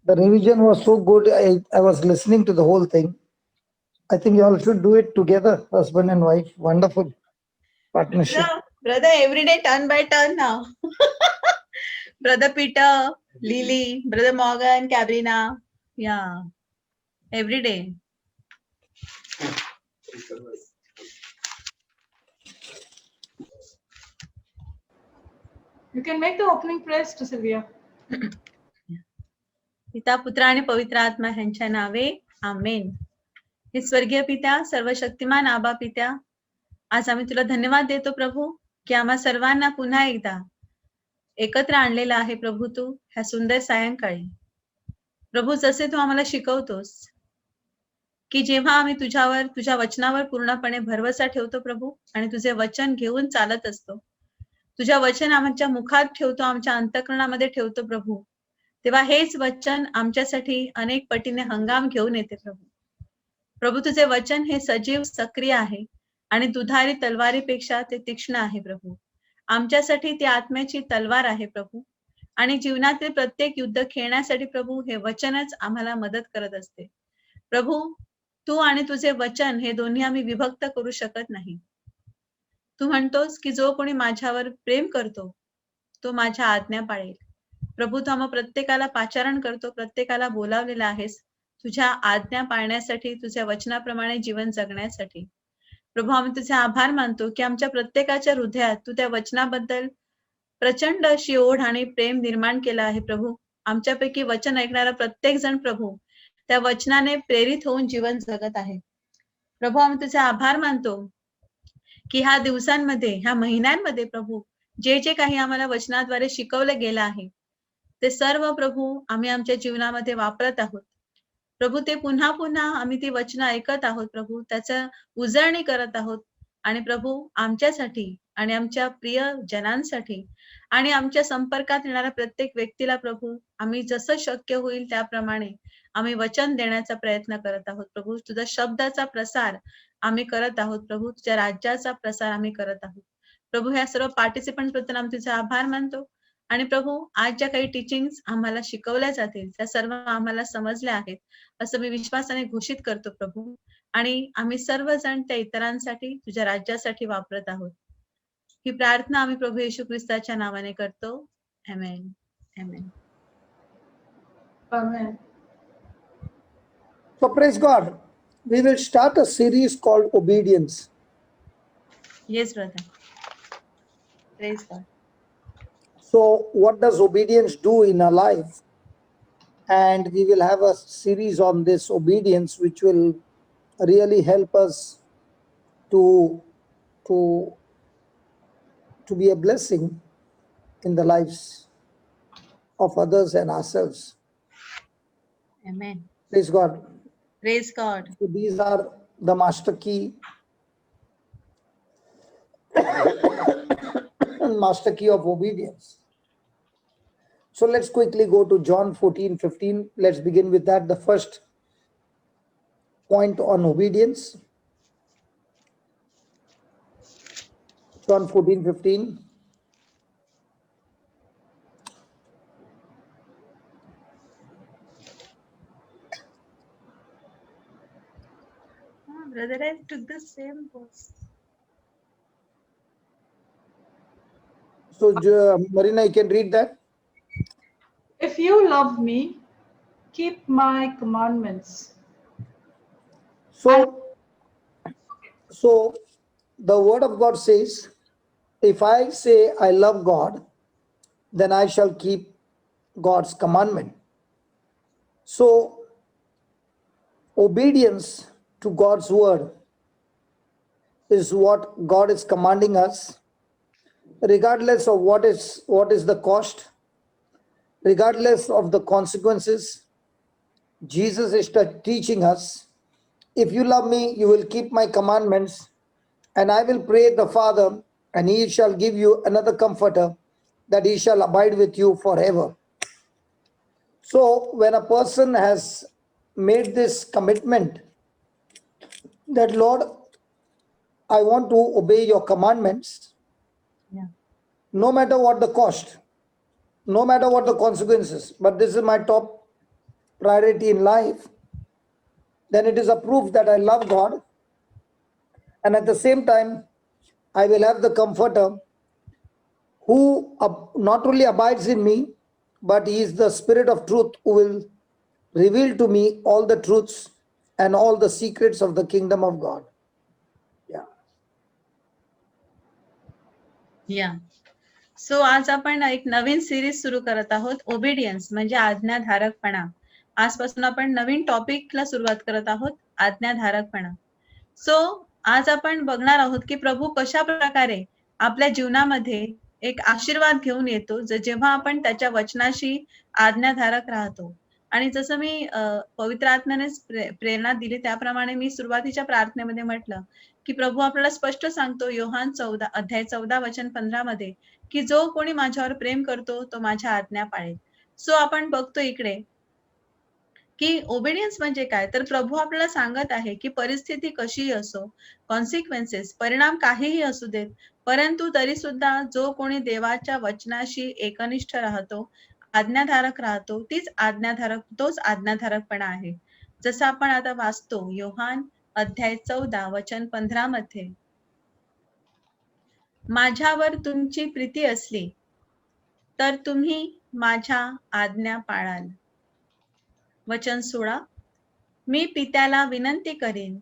The revision was so good. I was listening to the whole thing. I think you all should do it together, husband and wife. Wonderful partnership. Brother, every day turn by turn now. Brother Peter, Lily, Brother Morgan, Cabrina. Yeah, every day. You can make the opening prayer, Sister Sylvia. पिता पुत्र आणि पवित्र आत्मा ह्यांच्या नावे आमेन. हे स्वर्गीय पित्या, सर्वशक्तिमान आबा पित्या, आज आम्ही तुला धन्यवाद देतो प्रभू की आम्हा सर्वांना पुन्हा एकदा एकत्र आणलेला आहे प्रभू तू ह्या सुंदर सायंकाळी. प्रभू, जसे तू आम्हाला शिकवतोस की जेव्हा आम्ही तुझ्यावर, तुझ्या वचनावर पूर्णपणे भरवसा ठेवतो प्रभू आणि तुझे वचन घेऊन चालत असतो, तुझ्या वचन आमच्या मुखात ठेवतो, आमच्या अंतःकरणामध्ये ठेवतो प्रभू, तेव्हा हेच वचन आमच्यासाठी अनेक पटीने हंगाम घेऊन येते प्रभू. प्रभू, तुझे वचन हे सजीव, सक्रिय आहे आणि दुधारी तलवारीपेक्षा ते तीक्ष्ण आहे प्रभू. आमच्यासाठी ती आत्म्याची तलवार आहे प्रभू आणि जीवनातील प्रत्येक युद्ध खेळण्यासाठी प्रभू हे वचनच आम्हाला मदत करत असते. प्रभू, तू आणि तुझे वचन हे दोन्ही आम्ही विभक्त करू शकत नाही. तू म्हणतोस की जो कोणी माझ्यावर प्रेम करतो तो माझ्या आज्ञा पाळेल. प्रभू, तू आम्हा प्रत्येकाला पाचारण करतो, प्रत्येकाला बोलावलेला आहेस तुझ्या आज्ञा पाळण्यासाठी, तुझ्या वचनाप्रमाणे जीवन जगण्यासाठी. प्रभू, आम्ही तुझे आभार मानतो की आमच्या प्रत्येकाच्या हृदयात तू त्या वचनाबद्दल प्रचंड अशी ओढ आणि प्रेम निर्माण केलं आहे प्रभू. आमच्यापैकी वचन ऐकणारा प्रत्येक जण प्रभू त्या वचनाने प्रेरित होऊन जीवन जगत आहे. प्रभू, आम्ही तुझे आभार मानतो की ह्या दिवसांमध्ये, ह्या महिन्यांमध्ये प्रभू जे जे काही आम्हाला वचनाद्वारे शिकवलं गेलं आहे ते सर्व प्रभू आम्ही आमच्या जीवनामध्ये वापरत आहोत. प्रभू, ते पुन्हा पुन्हा आम्ही ती वचनं ऐकत आहोत प्रभू, त्याचं उजळणी करत आहोत आणि प्रभू आमच्यासाठी आणि आमच्या प्रिय जनांसाठी आणि आमच्या संपर्कात येणाऱ्या प्रत्येक व्यक्तीला प्रभू आम्ही जसं शक्य होईल त्याप्रमाणे आम्ही वचन देण्याचा प्रयत्न करत आहोत प्रभू. तुझ्या शब्दाचा प्रसार आम्ही करत आहोत प्रभू, तुझ्या राज्याचा प्रसार आम्ही करत आहोत प्रभू. ह्या सर्व पार्टिसिपंट बद्दल आम्ही तुझे आभार मानतो आणि प्रभू आज ज्या काही टीचिंग्स आम्हाला शिकवल्या जातील त्या सर्व आम्हाला समजल्या आहेत असं मी विश्वासाने घोषित करतो प्रभू. आणि आम्ही सर्वजण त्या इतरांसाठी, तुझ्या राज्यासाठी वापरत आहोत. ही प्रार्थना आम्ही प्रभू येशू ख्रिस्ताच्या नावाने करतो. आमेन. आमेन. Amen. So praise God. We will start a series called Obedience. Yes, brother. Praise God. So what does obedience do in our life? And we will have a series on this obedience which will really help us to be a blessing in the lives of others and ourselves. Amen. Praise God. Praise God. So these are the master key master key of obedience. So let's quickly go to John 14:15. Let's begin with that, the first point on obedience. John 14:15. Brother, I took the same verse. So Marina, you can read that. If you love me, keep my commandments. So the word of God says, if I say I love God, then I shall keep God's commandment. So obedience to God's word is what God is commanding us, regardless of what is the cost, regardless of the consequences. Jesus is teaching us, if you love me, you will keep my commandments, and I will pray the Father, and he shall give you another comforter, that he shall abide with you forever. So when a person has made this commitment that, Lord, I want to obey your commandments, no matter what the cost, no matter what the consequences, but this is my top priority in life, then it is a proof that I love God. And at the same time, I will have the Comforter who not only abides in me, but he is the Spirit of truth who will reveal to me all the truths and all the secrets of the kingdom of God. Yeah. या सो आज आपण एक नवीन series सुरू करत आहोत, obedience म्हणजे आज्ञाधारकपणा. आजपासून आपण नवीन टॉपिकला सुरुवात करत आहोत, आज्ञाधारकपणा. सो आज आपण बघणार आहोत की प्रभू कशा प्रकारे आपल्या जीवनामध्ये एक आशीर्वाद घेऊन येतो जेव्हा आपण त्याच्या वचनाशी आज्ञाधारक राहतो. आणि जसं मी पवित्र आत्म्यानेच प्रेरणा दिली त्याप्रमाणे मी सुरुवातीच्या प्रार्थनेमध्ये म्हटलं की प्रभू आपल्याला स्पष्ट सांगतो योहान 14 अध्याय 14 वचन 15 मध्ये की जो कोणी माझ्यावर प्रेम करतो तो माझ्या आज्ञा पाळेल. सो आपण बघतो इकडे की ओबिडियन्स म्हणजे काय, तर प्रभू आपल्याला सांगत आहे की परिस्थिती कशीही असो, कॉन्सिक्वेन्सेस परिणाम काहीही असू देत, परंतु तरी सुद्धा जो कोणी देवाच्या वचनाशी एकनिष्ठ राहतो, आज्ञाधारक राहतो, तोच आज्ञाधारकपणा आहे. जसं आपण आता वाचतो योहान अध्याय 14 वचन 15 मध्ये, माझ्यावर तुमची प्रीती असली तर तुम्ही माझ्या आज्ञा पाळाल. वचन 16, मी पित्याला विनंती करीन,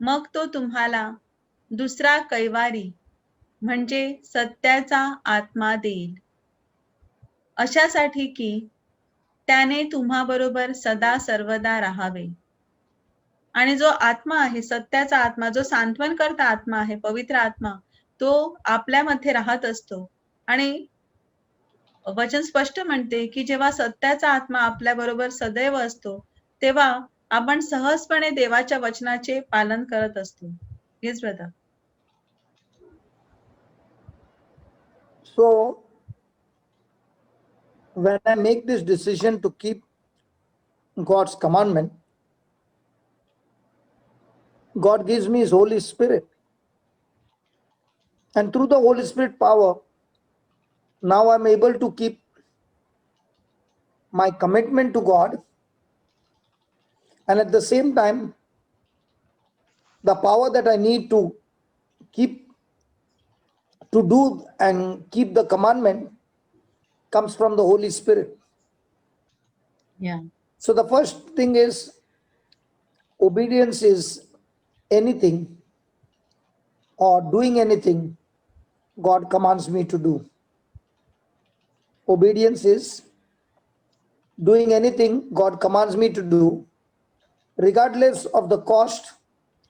मग तो तुम्हाला दुसरा कैवारी म्हणजे सत्याचा आत्मा देईल, अशासाठी की त्याने तुम्हाबरोबर सदा सर्वदा राहावे. आणि जो आत्मा आहे, सत्याचा आत्मा, जो सांत्वन करता आत्मा आहे, पवित्र आत्मा, तो आपल्यामध्ये राहत असतो. आणि वचन स्पष्ट म्हणते की जेव्हा सत्याचा आत्मा आपल्या बरोबर सदैव असतो तेव्हा आपण सहजपणे देवाच्या वचनाचे पालन करत असतो. Yes brother. So, when I make this decision to keep God's commandment, God gives me His Holy Spirit. And through the Holy Spirit power, now I'm able to keep my commitment to God. And at the same time, the power that I need to do and keep the commandment comes from the Holy Spirit. Yeah. So the first thing is, obedience is anything or doing anything God commands me to do. Obedience is doing anything God commands me to do, regardless of the cost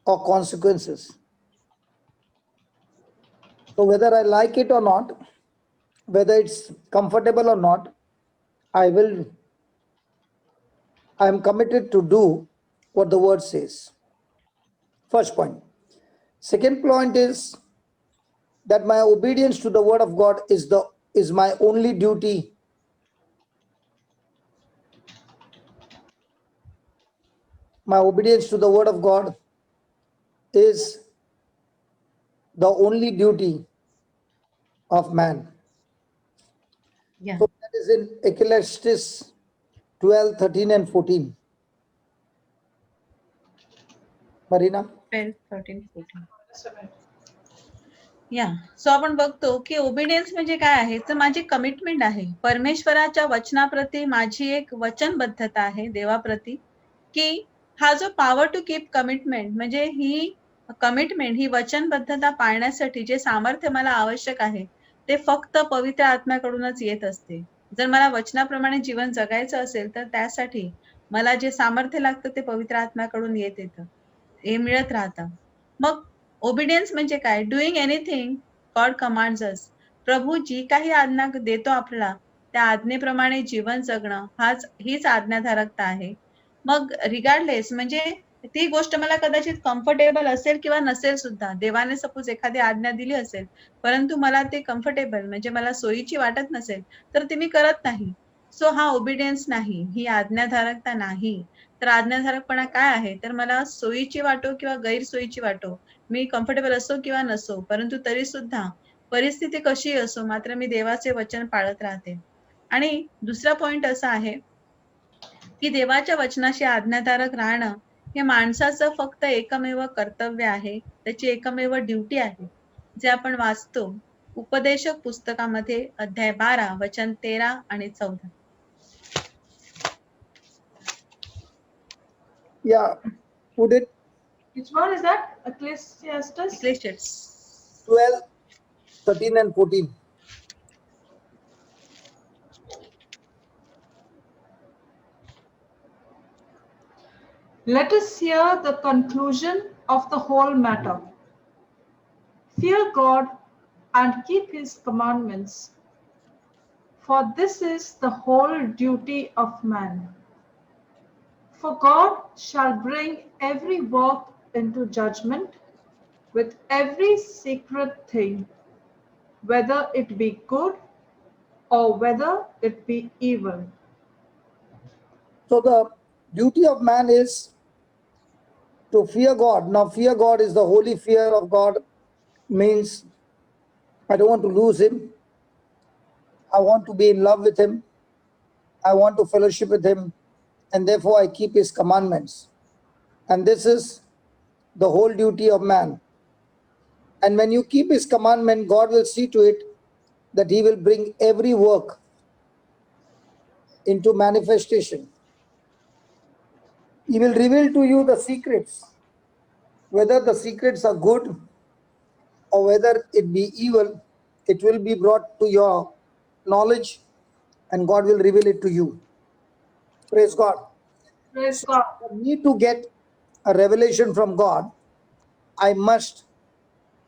or consequences. So whether I like it or not, whether it's comfortable or not, I am committed to do what the word says. First point. Second point is that my obedience to the word of God is my only duty. My obedience to the word of God is the only duty of man. Yeah. So that is in Ecclesiastes 12, 13 and 14. Marina? 12, 13, 14. या सो आपण बघतो की obedience म्हणजे काय आहे, तर माझी commitment आहे. परमेश्वराच्या वचनाप्रती माझी एक वचनबद्धता आहे देवाप्रती, की हा जो पॉवर टू कीप कमिटमेंट म्हणजे ही कमिटमेंट, ही वचनबद्धता पाळण्यासाठी जे सामर्थ्य मला आवश्यक आहे ते फक्त पवित्र आत्म्याकडूनच येत असते. जर मला वचनाप्रमाणे जीवन जगायचं असेल तर त्यासाठी मला जे सामर्थ्य लागतं ते पवित्र आत्म्याकडून येतं, हे मिळत राहतं. मग ओबिडियन्स म्हणजे काय, डुईंग एनिथिंग गॉड कमांड्स अस. प्रभू जी काही आज्ञा देतो आपल्याला त्या आज्ञेप्रमाणे जीवन जगणं हीच आज्ञाधारकता आहे. मग रिगार्डलेस म्हणजे ती गोष्ट मला कदाचित कम्फर्टेबल असेल किंवा नसेल सुद्धा. देवाने सपोज एखादी आज्ञा दिली असेल परंतु मला ते कम्फर्टेबल म्हणजे मला सोयीची वाटत नसेल तर ती मी करत नाही. सो हा ओबिडियन्स नाही, ही आज्ञाधारकता नाही. तर आज्ञाधारकपणा काय आहे, तर मला सोयीची वाटो किंवा गैरसोयीची वाटो, मी कम्फर्टेबल असो किंवा नसो, परंतु तरी सुद्धा परिस्थिती कशी असो मात्र मी देवाचे वचन पाळत राहते. आणि दुसरा पॉइंट असा आहे की देवाच्या वचनाशी आज्ञाधारक राहणं हे माणसाचं फक्त एकमेव कर्तव्य आहे, त्याची एकमेव ड्युटी आहे, जे आपण वाचतो उपदेशक पुस्तकामध्ये अध्याय 12 वचन 13 आणि 14. Yeah, put it Which one is that? Ecclesiastes? Ecclesiastes 12, 13 and 14. Let us hear the conclusion of the whole matter. Fear God and keep his commandments, for this is the whole duty of man. For God shall bring every work into judgment with every secret thing, whether it be good or whether it be evil. So the duty of man is to fear God. Now, fear God is the holy fear of God, means I don't want to lose him. I want to be in love with him. I want to fellowship with him. And therefore, I keep his commandments. And this is the whole duty of man. And when you keep his commandment, God will see to it that he will bring every work into manifestation. He will reveal to you the secrets, whether the secrets are good or whether it be evil. It will be brought to your knowledge and God will reveal it to you. Praise God. Praise So God. for me to get a revelation from God, I must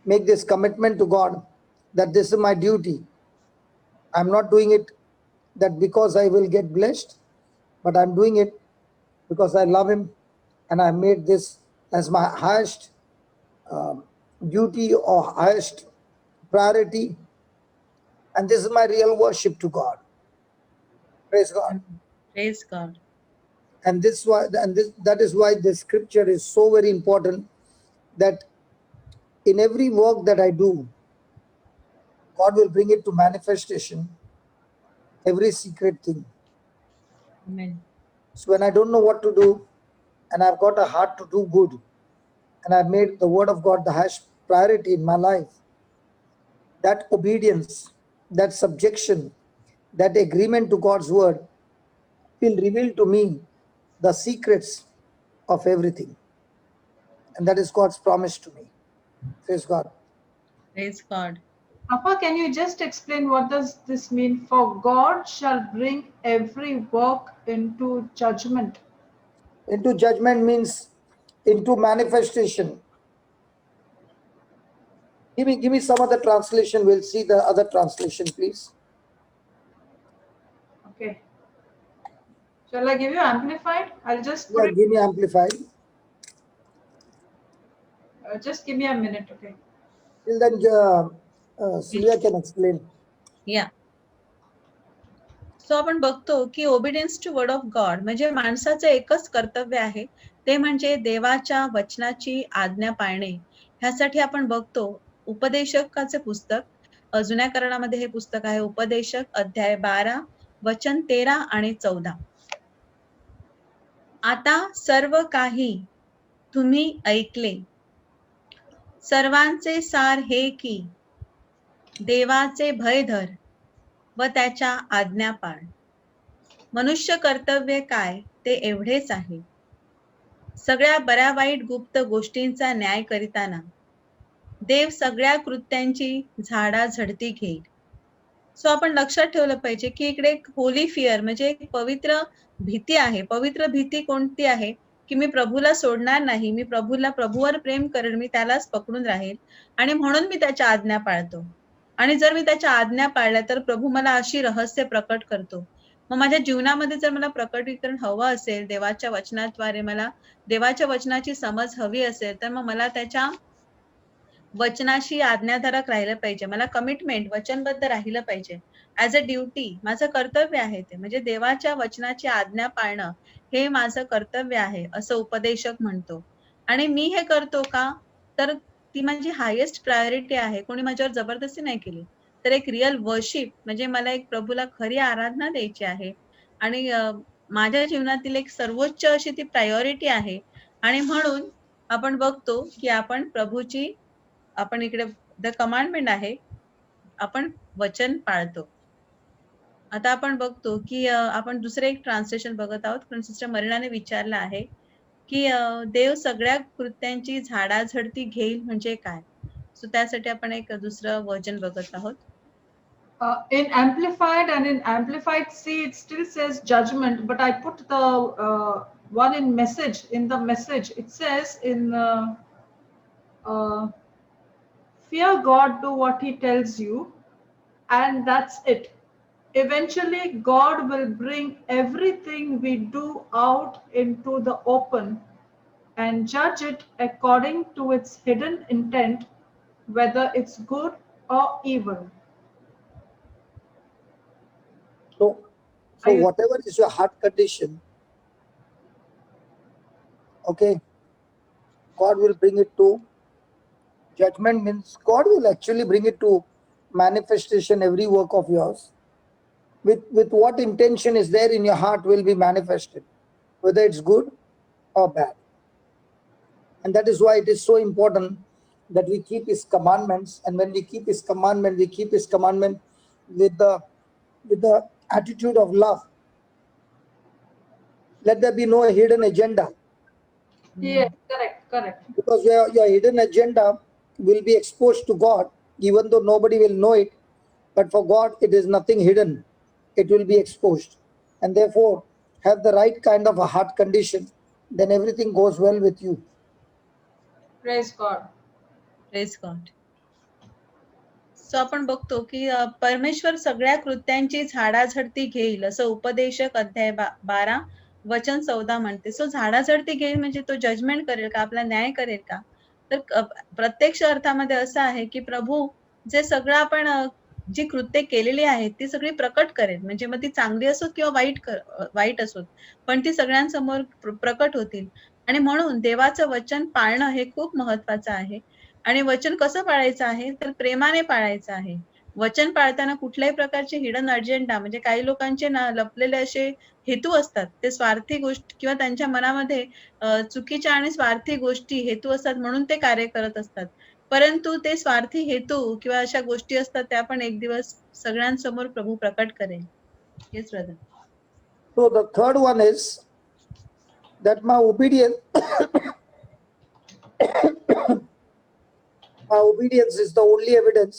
make this commitment to God that this is my duty. I'm not doing it that because I will get blessed, but I'm doing it because I love him and I made this as my highest duty or highest priority, and this is my real worship to God. Praise God. Praise God. And that is why this scripture is so very important, that in every work that I do, God will bring it to manifestation, every secret thing. Amen. So when I don't know what to do and I've got a heart to do good and I've made the word of God the highest priority in my life, that obedience, that subjection, that agreement to God's word will reveal to me the secrets of everything. And that is God's promise to me. Praise God. Praise God. Papa, can you just explain what does this mean? For God shall bring every work into judgment. Into judgment means into manifestation. Give me some other translation. We'll see the other translation, please. Okay. Shall I give you amplified? I'll just put Yeah, it. give me amplified. Just give me a minute, okay? Till then, Sylvia can explain. या सो आपण बघतो की obedience to word of God म्हणजे माणसाचं एकच कर्तव्य आहे, ते म्हणजे देवाच्या वचनाची आज्ञा पाळणे. ह्यासाठी आपण बघतो उपदेशकाचे पुस्तक, जुन्या करारामध्ये हे पुस्तक आहे उपदेशक अध्याय 12 वचन 13 आणि 14. आता सर्व काही तुम्ही ऐकले, सर्वांचे सार हे की देवाचे भय धर व त्याच्या आज्ञा पाळ. मनुष्य कर्तव्य काय ते एवढेच आहे, सगळ्या बऱ्या वाईट गुप्त गोष्टींचा न्याय करीताना देव सगळ्या कृत्यांची झाडाझडती घेईल. सो आपण लक्षात ठेवलं पाहिजे की इकडे एक होली फिअर म्हणजे एक पवित्र भीती आहे. पवित्र भीती कोणती आहे की मी प्रभूला सोडणार नाही, मी प्रभूवर प्रेम करेन, मी त्यालाच पकडून राहील आणि म्हणून मी त्याच्या आज्ञा पाळतो. आणि जर मी त्याच्या आज्ञा पाळल्या तर प्रभू मला अशी रहस्य प्रकट करतो. मग माझ्या जीवनामध्ये जर मला प्रकटीकरण हवं असेल, देवाच्या वचनाद्वारे मला देवाच्या वचनाची समज हवी असेल, तर मग मला त्याच्या वचनाशी आज्ञाधारक राहिलं पाहिजे. मला कमिटमेंट वचनबद्ध राहिलं पाहिजे. ऍज अ ड्युटी माझं कर्तव्य आहे ते. म्हणजे देवाच्या वचनाची आज्ञा पाळणं हे माझं कर्तव्य आहे असं उपदेशक म्हणतो. आणि मी हे करतो का, तर ती माझी हायेस्ट प्रायोरिटी आहे. कोणी माझ्यावर जबरदस्ती नाही केली, तर एक रिअल वर्शिप म्हणजे मला एक प्रभूला खरी आराधना द्यायची आहे. आणि माझ्या जीवनातील एक सर्वोच्च अशी ती प्रायोरिटी आहे. आणि म्हणून आपण बघतो की आपण प्रभूची, आपण इकडे द कमांडमेंट आहे, आपण वचन पाळतो. आता आपण बघतो की आपण दुसरे एक ट्रान्सलेशन बघत आहोत, पण सिस्टर मरीनाने विचारलं आहे की देव सगळ्या कृत्यांची झाडाझडती घेईल म्हणजे काय? सो त्यासाठी आपण एक दुसरं वर्जन बघत आहोत. In Amplified and in Amplified C, it still says judgment, but I put the one in Message. In the Message, it says in fear God, do what He tells you, and that's it. Eventually, God will bring everything we do out into the open and judge it according to its hidden intent, whether it's good or evil. So, Are you- whatever is your heart condition, okay, God will bring it to judgment. Means God will actually bring it to manifestation, every work of yours. With what intention is there in your heart will be manifested, whether it's good or bad. And that is why it is so important that we keep His commandments. And when we keep His commandment, we keep His commandment with the attitude of love. Let there be no hidden agenda, Yes, correct. because your hidden agenda will be exposed to God, even though nobody will know it. But for God, it is nothing hidden. It will be exposed. And therefore, have the right kind of a heart condition, then everything goes well with you. Praise God. Praise God. So आपण बघतो की परमेश्वर सगळ्या कृत्यांची झाडाझडती घेईल, असं उपदेशक अध्याय 12 वचन 14 म्हणते. सो झाडाझडती घेईल म्हणजे तो जजमेंट करेल का, आपला न्याय करेल का? तर प्रत्यक्ष अर्थामध्ये असं आहे की प्रभू जे सगळं आपण जी कृत्य केलेली आहेत ती सगळी प्रकट करेल. म्हणजे मग ती चांगली असो किंवा वाईट असो, पण ती सगळ्यांसमोर प्रकट होतील. आणि म्हणून देवाचं वचन पाळणं हे खूप महत्वाचं आहे. आणि वचन कसं पाळायचं आहे, तर प्रेमाने पाळायचं आहे. वचन पाळताना कुठल्याही प्रकारचे हिडन अजेंडा, म्हणजे काही लोकांचे ना लपलेले असे हेतू असतात, ते स्वार्थी गोष्ट किंवा त्यांच्या मनामध्ये चुकीच्या आणि स्वार्थी गोष्टी हेतू असतात, म्हणून ते कार्य करत असतात. परंतु ते स्वार्थी हेतू किंवा अशा गोष्टी असतात त्या पण एक दिवस सगळ्यांसमोर प्रभू प्रकट करेल. Yes brother. So the third one is that my obedience is the only evidence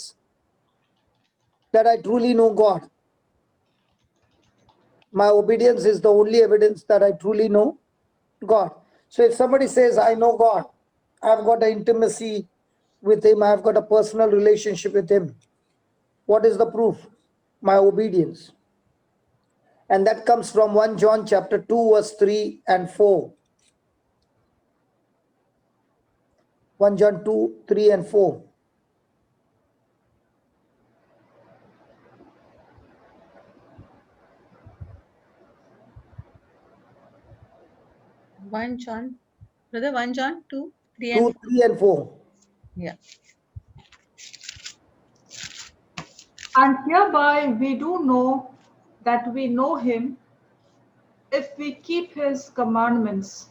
that I truly know God. My obedience is the only evidence that I truly know God. So if somebody says, I know God, I've got an intimacy with Him, I've got a personal relationship with Him, what is the proof? My obedience. And that comes from 1 John chapter 2, verse 3 and 4. 1 John 2, 3 and 4. One John, brother, 1 John 2, 3 2, and 3 and 4. yeah. And hereby we do know that we know Him if we keep His commandments.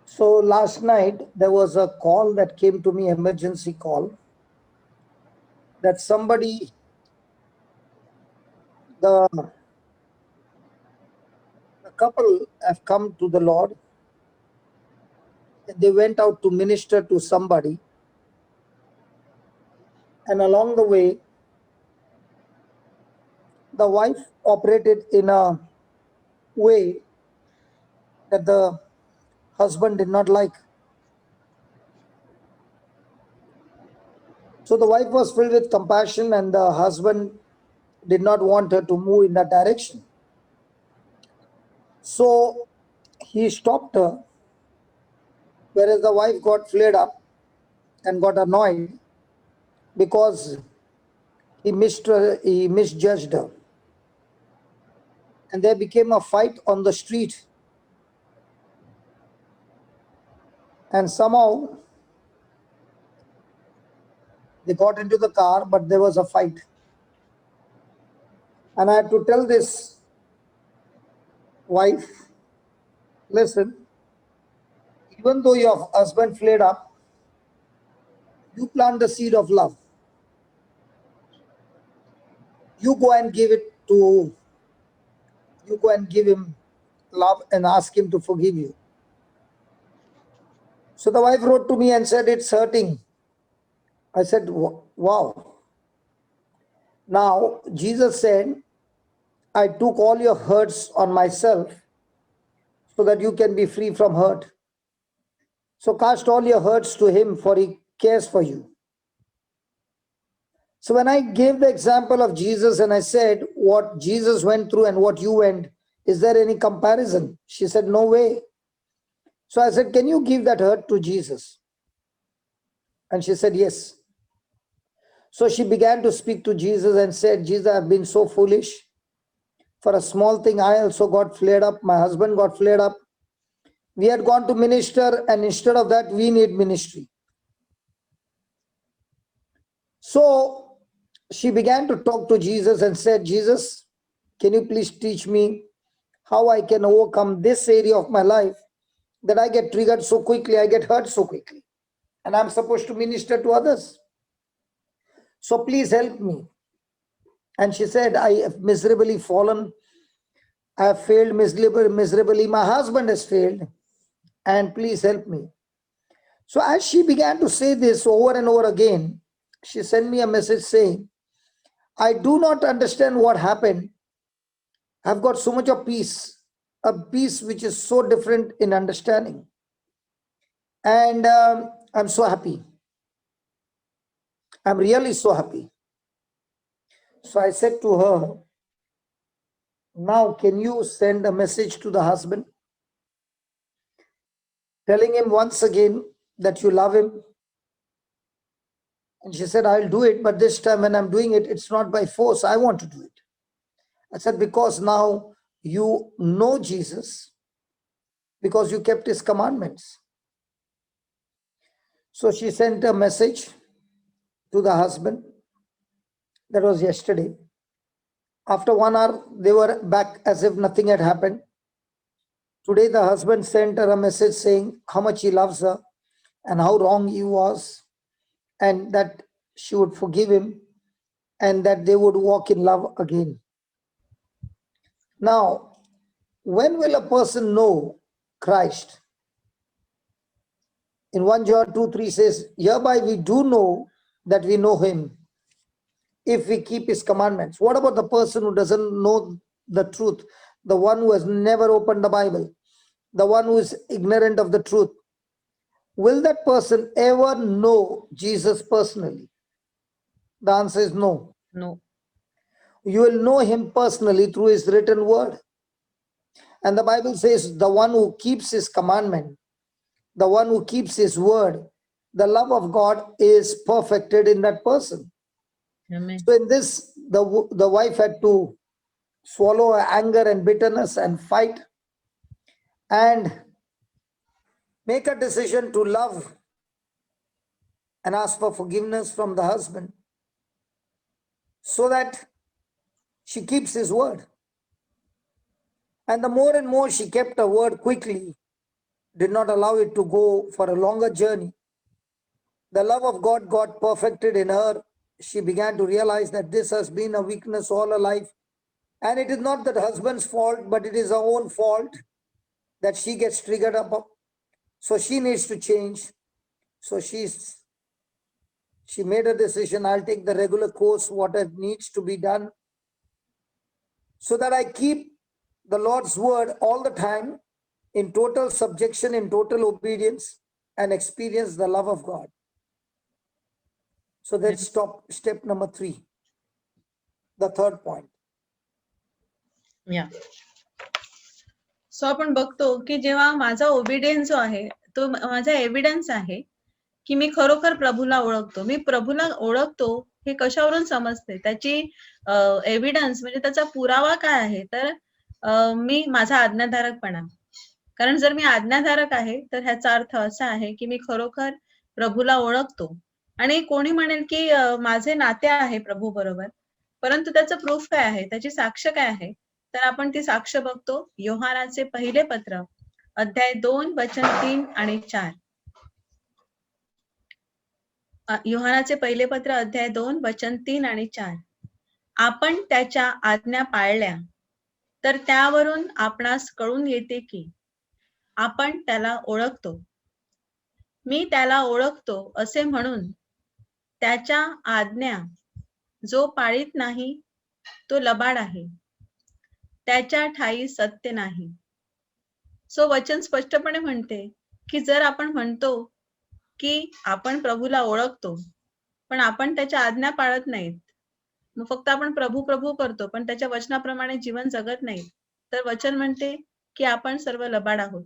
So last night there was a call that came to me, emergency call, that somebody, the couple have come to the Lord. They went out to minister to somebody, and along the way, the wife operated in a way that the husband did not like. So the wife was filled with compassion, and the husband did not want her to move in that direction. So he stopped her, whereas the wife got flared up and got annoyed because he misjudged her. And there became a fight on the street. And somehow they got into the car, but there was a fight. And I had to tell this wife Listen, even though your husband flared up, you plant the seed of love. You go and give him love and ask him to forgive you. So the wife wrote to me and said, it's hurting. I said, wow. Now, Jesus said, I took all your hurts on myself so that you can be free from hurt. So cast all your hurts to him, for he cares for you. So when I gave the example of Jesus and I said what Jesus went through and what you went, is there any comparison? She said, no way. So I said, can you give that hurt to Jesus? And she said, yes. So she began to speak to Jesus and said, Jesus, I've been so foolish. For a small thing, I also got flared up. My husband got flared up. We had gone to minister, and instead of that, we need ministry. So she began to talk to Jesus and said, Jesus, can you please teach me how I can overcome this area of my life that I get triggered so quickly, I get hurt so quickly, and I'm supposed to minister to others. So please help me. And she said, I have miserably fallen. I have failed miserably. My husband has failed, and please help me. So as she began to say this over and over again, she sent me a message saying, I do not understand what happened. I've got so much of peace, a peace which is so different in understanding. And I'm so happy. I'm really so happy. So I said to her, now can you send a message to the husband, telling him once again that you love him? And she said, I'll do it, but this time when I'm doing it, it's not by force. I want to do it. I said, because now you know Jesus, because you kept his commandments. So she sent a message to the husband. That was yesterday. After 1 hour, they were back as if nothing had happened. Today, the husband sent her a message saying how much he loves her and how wrong he was, and that she would forgive him and that they would walk in love again. Now, when will a person know Christ? In 1 John 2:3 says, hereby we do know that we know him if we keep his commandments. What about the person who doesn't know the truth? The one who has never opened the Bible, the one who is ignorant of the truth. Will that person ever know Jesus personally? The answer is no. No. You will know him personally through his written word. And the Bible says the one who keeps his commandment, the one who keeps his word, the love of God is perfected in that person. Amen. So in this, the wife had to swallow her anger and bitterness and fight and make a decision to love and ask for forgiveness from the husband so that she keeps his word. And the more and more she kept her word quickly, did not allow it to go for a longer journey, the love of God got perfected in her. She began to realize that this has been a weakness all her life. And it is not that husband's fault, but it is her own fault that she gets triggered up. So she needs to change. So she made a decision, I'll take the regular course, what needs to be done, so that I keep the Lord's word all the time in total subjection, in total obedience, and experience the love of God. So that's step number 3, the third point. या सो आपण बघतो की जेव्हा माझा obedience जो आहे तो माझा एव्हिडन्स आहे की मी खरोखर प्रभूला ओळखतो. मी प्रभूला ओळखतो हे कशावरून समजते, त्याची एव्हिडन्स म्हणजे त्याचा पुरावा काय आहे, तर मी माझा आज्ञाधारकपणा. कारण जर मी आज्ञाधारक आहे तर ह्याचा अर्थ असा आहे की मी खरोखर प्रभूला ओळखतो. आणि कोणी म्हणेल की माझे नाते आहे प्रभू बरोबर, परंतु त्याचं प्रूफ काय आहे, त्याची साक्ष काय आहे, तर आपण ती साक्ष बघतो योहानाचे 1 पत्र अध्याय 2 वचन 3 आणि 4. योहानाचे पहिले पत्र अध्याय 2 वचन 3 आणि 4. आपण त्याच्या आज्ञा पाळल्या तर त्यावरून आपणास कळून येते की आपण त्याला ओळखतो. मी त्याला ओळखतो असे म्हणून त्याच्या आज्ञा जो पाळीत नाही तो लबाड आहे, त्याच्या ठायी सत्य नाही. सो वचन स्पष्टपणे म्हणते की जर आपण म्हणतो की आपण प्रभूला ओळखतो पण आपण त्याच्या आज्ञा पाळत नाहीत, मग फक्त आपण प्रभू प्रभू करतो पण त्याच्या वचनाप्रमाणे जीवन जगत नाही, तर वचन म्हणते की आपण सर्व लबाड आहोत.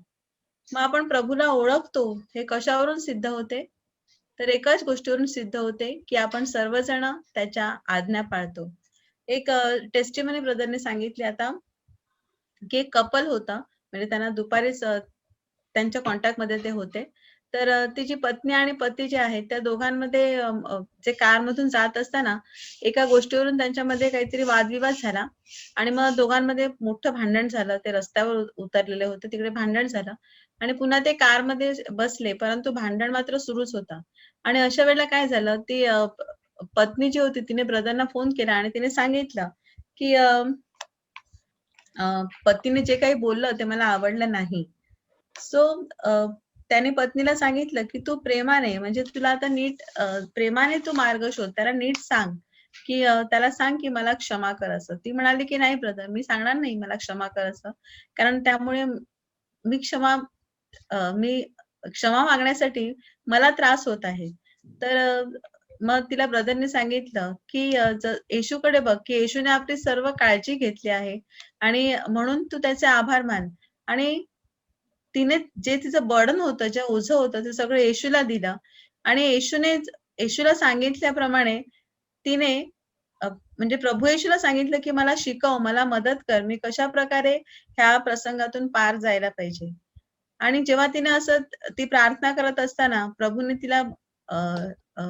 मग आपण प्रभूला ओळखतो हे कशावरून सिद्ध होते? तर एकाच गोष्टीवरून सिद्ध होते की आपण सर्वजण त्याच्या आज्ञा पाळतो. एक टेस्टिमनी ब्रदरने सांगितले आता की एक कपल होता, म्हणजे त्यांना दुपारीच त्यांच्या कॉन्टॅक्ट मध्ये ते होते. तर तिची पत्नी आणि पती जे आहेत त्या दोघांमध्ये जे कार मधून जात असताना एका गोष्टीवरून त्यांच्यामध्ये काहीतरी वादविवाद झाला आणि मग दोघांमध्ये मोठं भांडण झालं. ते रस्त्यावर उतरलेले होते, तिकडे भांडण झालं आणि पुन्हा ते कार मध्ये बसले, परंतु भांडण मात्र सुरूच होता. आणि अशा वेळेला काय झालं, ती पत्नी जी होती तिने ब्रदरना फोन केला आणि तिने सांगितलं की पतीने जे काही बोललं ते मला आवडलं नाही. सो त्याने पत्नीला सांगितलं की तू प्रेमाने, म्हणजे तुला आता नीट प्रेमाने तू मार्ग शोध, त्याला नीट सांग की त्याला सांग की मला क्षमा कर असं. ती म्हणाली की नाही ब्रदर, मी सांगणार नाही मला क्षमा कर असं, कारण त्यामुळे मी क्षमा मागण्यासाठी मला त्रास होत आहे. तर मग तिला ब्रदरने सांगितलं की येशूकडे बघ की येशूने आपली सर्व काळजी घेतली आहे आणि म्हणून तू त्याचे आभार मान. आणि तिने जे तिचं बर्डन होतं, जे ओझं होतं ते सगळं येशूला दिलं आणि येशूला सांगितल्याप्रमाणे तिने म्हणजे प्रभू येशूला सांगितलं की मला शिकव, मला मदत कर, मी कशा प्रकारे ह्या प्रसंगातून पार जायला पाहिजे. आणि जेव्हा तिने असं ती प्रार्थना करत असताना प्रभूने तिला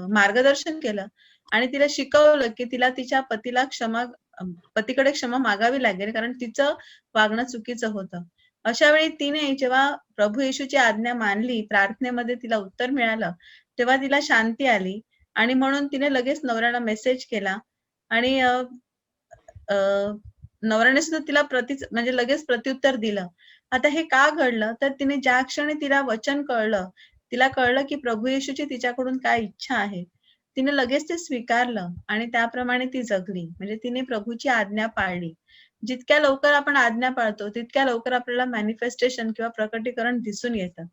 मार्गदर्शन केलं आणि तिला शिकवलं की तिला तिच्या पतीकडे क्षमा मागावी लागेल, कारण तिचं वागणं चुकीचं होतं. अशा वेळी तिने जेव्हा प्रभू येशूची आज्ञा मानली, प्रार्थनेमध्ये तिला उत्तर मिळालं, तेव्हा तिला शांती आली आणि म्हणून तिने लगेच नवऱ्याला मेसेज केला आणि नवऱ्याने सुद्धा तिला म्हणजे लगेच प्रत्युत्तर दिलं. आता हे का घडलं, तर तिने ज्या क्षणी तिला वचन कळलं, तिला कळलं की प्रभू येशूची तिच्याकडून काय इच्छा आहे, तिने लगेच ते स्वीकारलं आणि त्याप्रमाणे ती जगली, म्हणजे तिने प्रभूची आज्ञा पाळली. जितक्या लवकर आपण आज्ञा पाळतो तितक्या लवकर आपल्याला मॅनिफेस्टेशन किंवा प्रकटीकरण दिसून येतं.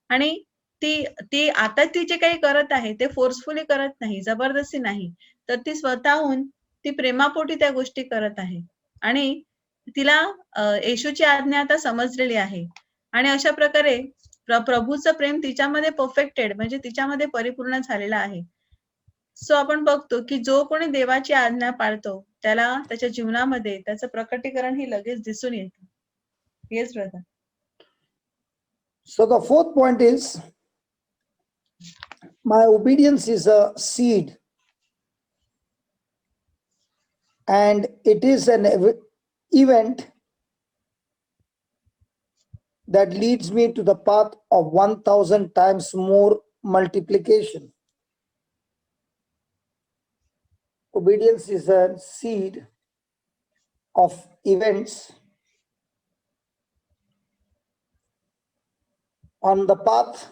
आणि ती आता ती जे काही करत आहे ते फोर्सफुली करत नाही, जबरदस्ती नाही, तर ती स्वतःहून ती प्रेमापोटी त्या गोष्टी करत आहे आणि तिला येशूची आज्ञा आता समजलेली आहे आणि अशा प्रकारे प्रभूचं प्रेम तिच्यामध्ये परफेक्टेड, म्हणजे तिच्यामध्ये परिपूर्ण झालेलं आहे. सो आपण बघतो की जो कोणी देवाची आज्ञा पाळतो त्याला त्याच्या जीवनामध्ये त्याचं प्रकटीकरण ही लगेच दिसून येतं. Yes brother. So the fourth point is, my obedience is a seed and it is an event that leads me to the path of 1000 times more multiplication. Obedience is a seed of events on the path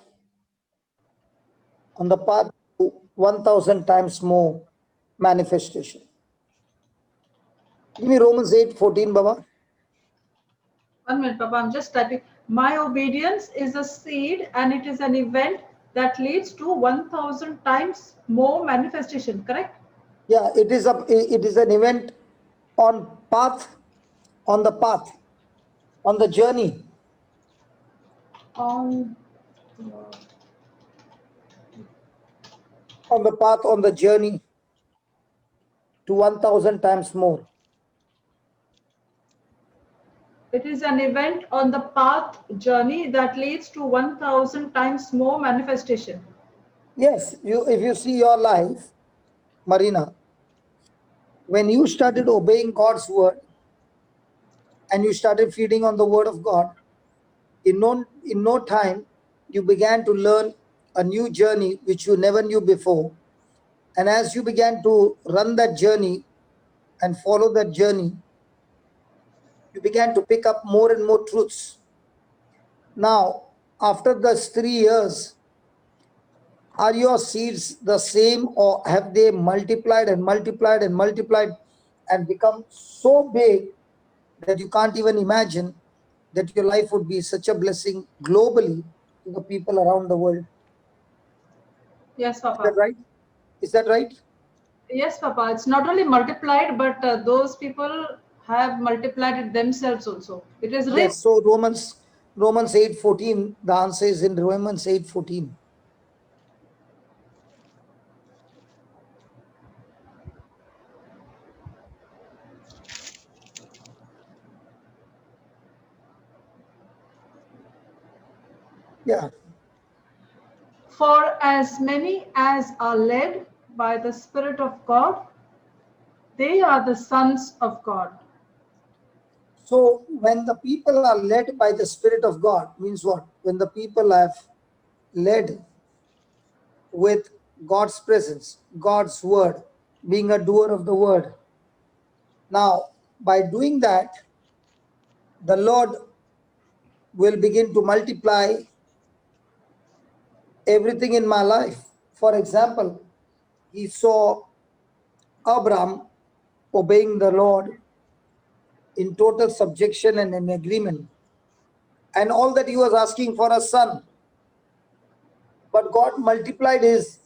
to 1000 times more manifestation. Give me Romans 8:14, Baba. 1 minute, Papa. I'm just typing. My obedience is a seed and it is an event that leads to 1000 times more manifestation, correct? Yeah, it is an event on the path, on the journey. On the path, on the journey to 1000 times more. It is an event on the path journey that leads to 1000 times more manifestation. Yes, if you see your life, Marina, when you started obeying God's word and you started feeding on the word of God, in no time, you began to learn a new journey which you never knew before. And as you began to run that journey and follow that journey, you began to pick up more and more truths. Now, after those 3 years, are your seeds the same, or have they multiplied and multiplied and multiplied and become so big that you can't even imagine that your life would be such a blessing globally to the people around the world? Yes, Is that Papa. right? Is that right? Yes, Papa. It's not only multiplied, but those people have multiplied it themselves also. It is written. Yes. So Romans 8:14. The answer is in Romans 8:14. Yeah. For as many as are led by the Spirit of God, they are the sons of God. So when the people are led by the Spirit of God, means what? When the people have led with God's presence, God's word, being a doer of the word. Now, by doing that, the Lord will begin to multiply everything in my life. For example, he saw Abraham obeying the Lord in total subjection and in agreement, and all that he was asking for a son. But God multiplied his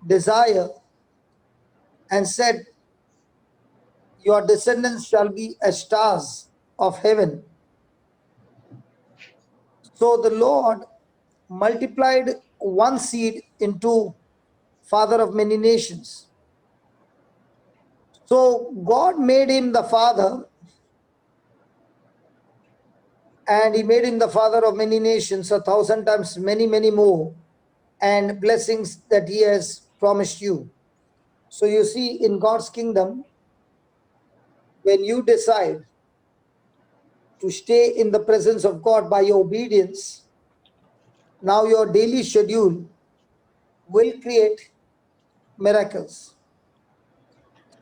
desire and said, your descendants shall be as stars of heaven. So the Lord multiplied one seed into father of many nations. So God made him the father, and he made him the father of many nations, 1,000 times many, many more, and blessings that he has promised you. So you see, in God's kingdom, when you decide to stay in the presence of God by your obedience, now your daily schedule will create miracles.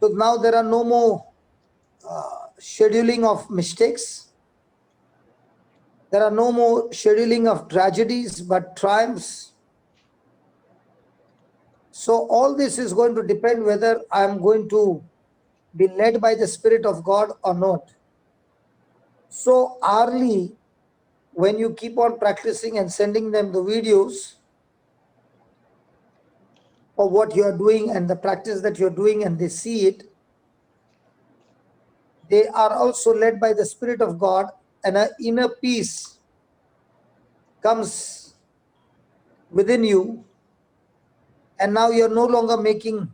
So now there are no more scheduling of mistakes. There are no more scheduling of tragedies, but triumphs. So all this is going to depend whether I am going to be led by the Spirit of God or not. So early, when you keep on practicing and sending them the videos of what you are doing and the practice that you're doing, and they see it, they are also led by the Spirit of God, and an inner peace comes within you, and now you're no longer making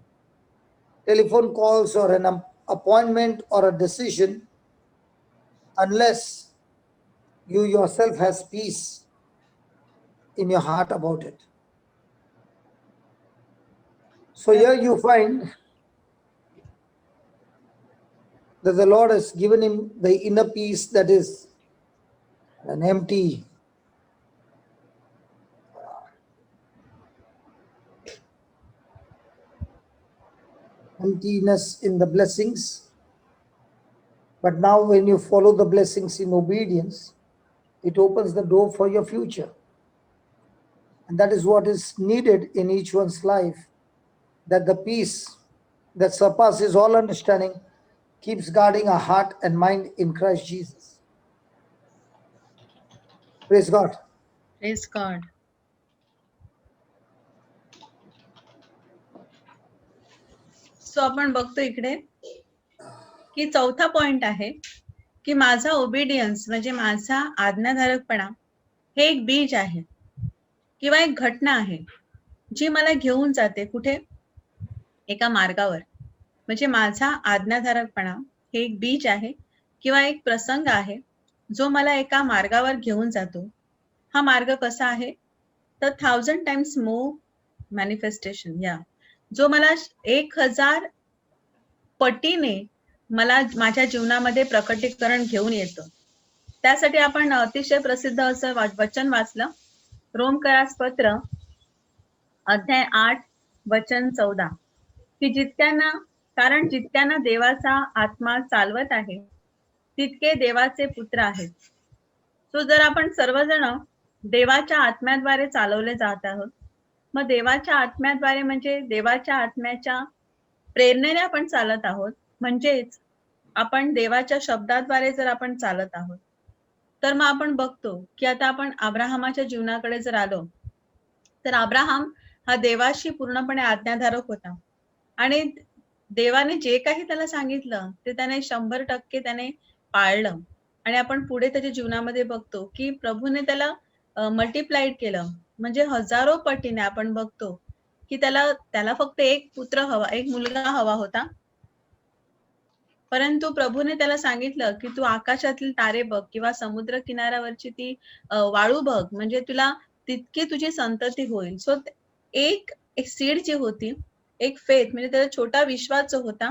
telephone calls or an appointment or a decision unless you yourself has peace in your heart about it. So here you find that the Lord has given him the inner peace that is an emptiness in the blessings. But now when you follow the blessings in obedience, it opens the door for your future. And that is what is needed in each one's life, that the peace that surpasses all understanding keeps guarding our heart and mind in Christ Jesus. Praise God. Praise God. So आपण बघतो इकडे की चौथा point आहे की माझा obedience म्हणजे माझा आज्ञाधारकपणा हे एक बीज आहे किंवा एक घटना आहे जी मला घेऊन जाते कुठे, एका मार्गावर. म्हणजे माझा आज्ञाधारकपणा हे एक बीज आहे किंवा एक प्रसंग आहे जो मला एका मार्गावर घेऊन जातो. हा मार्ग कसा आहे तर 1000 टाइम्स मोर मॅनिफेस्टेशन, या जो मला 1000 पटीने मला माझ्या जीवनामध्ये प्रकटीकरण घेऊन येतं. त्यासाठी आपण अतिशय प्रसिद्ध असं वचन वाचलं. रोमकरास पत्र अध्याय 8 वचन 14 की कारण जितक्यांना देवाचा आत्मा चालवत आहे तितके देवाचे पुत्र आहेत. सो जर आपण सर्वजण देवाच्या आत्म्याद्वारे चालवले जात आहोत, मग देवाच्या आत्म्याद्वारे म्हणजे देवाच्या आत्म्याच्या प्रेरणेने आपण चालत आहोत, म्हणजेच आपण देवाच्या शब्दाद्वारे जर आपण चालत आहोत, तर मग आपण बघतो की आता आपण अब्राहमाच्या जीवनाकडे जर आलो, तर अब्राहम हा देवाशी पूर्णपणे आज्ञाधारक होता आणि देवाने जे काही त्याला सांगितलं ते त्याने 100% त्याने पाळलं. आणि आपण पुढे त्याच्या जीवनामध्ये बघतो की प्रभूने त्याला मल्टिप्लाइड केलं, म्हणजे हजारो पटीने आपण बघतो की त्याला फक्त एक पुत्र हवा, एक मुलगा हवा होता. परंतु प्रभूने त्याला सांगितलं की तू आकाशातील तारे बघ किंवा समुद्र किनाऱ्यावरची ती वाळू बघ, म्हणजे तुला तितकी तुझी संतती होईल. सो एक सीड जी होती, एक फेथ म्हणजे त्याचा छोटा विश्वास जो होता,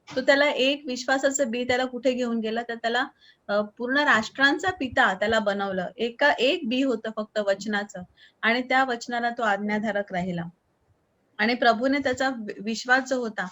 तो त्याला एक विश्वासाचं बी त्याला कुठे घेऊन गेला, तर त्याला पूर्ण राष्ट्रांचा पिता त्याला बनवलं. एक बी होतं फक्त वचनाचं, आणि त्या वचनाला तो आज्ञाधारक राहिला. आणि प्रभूने त्याचा विश्वास जो होता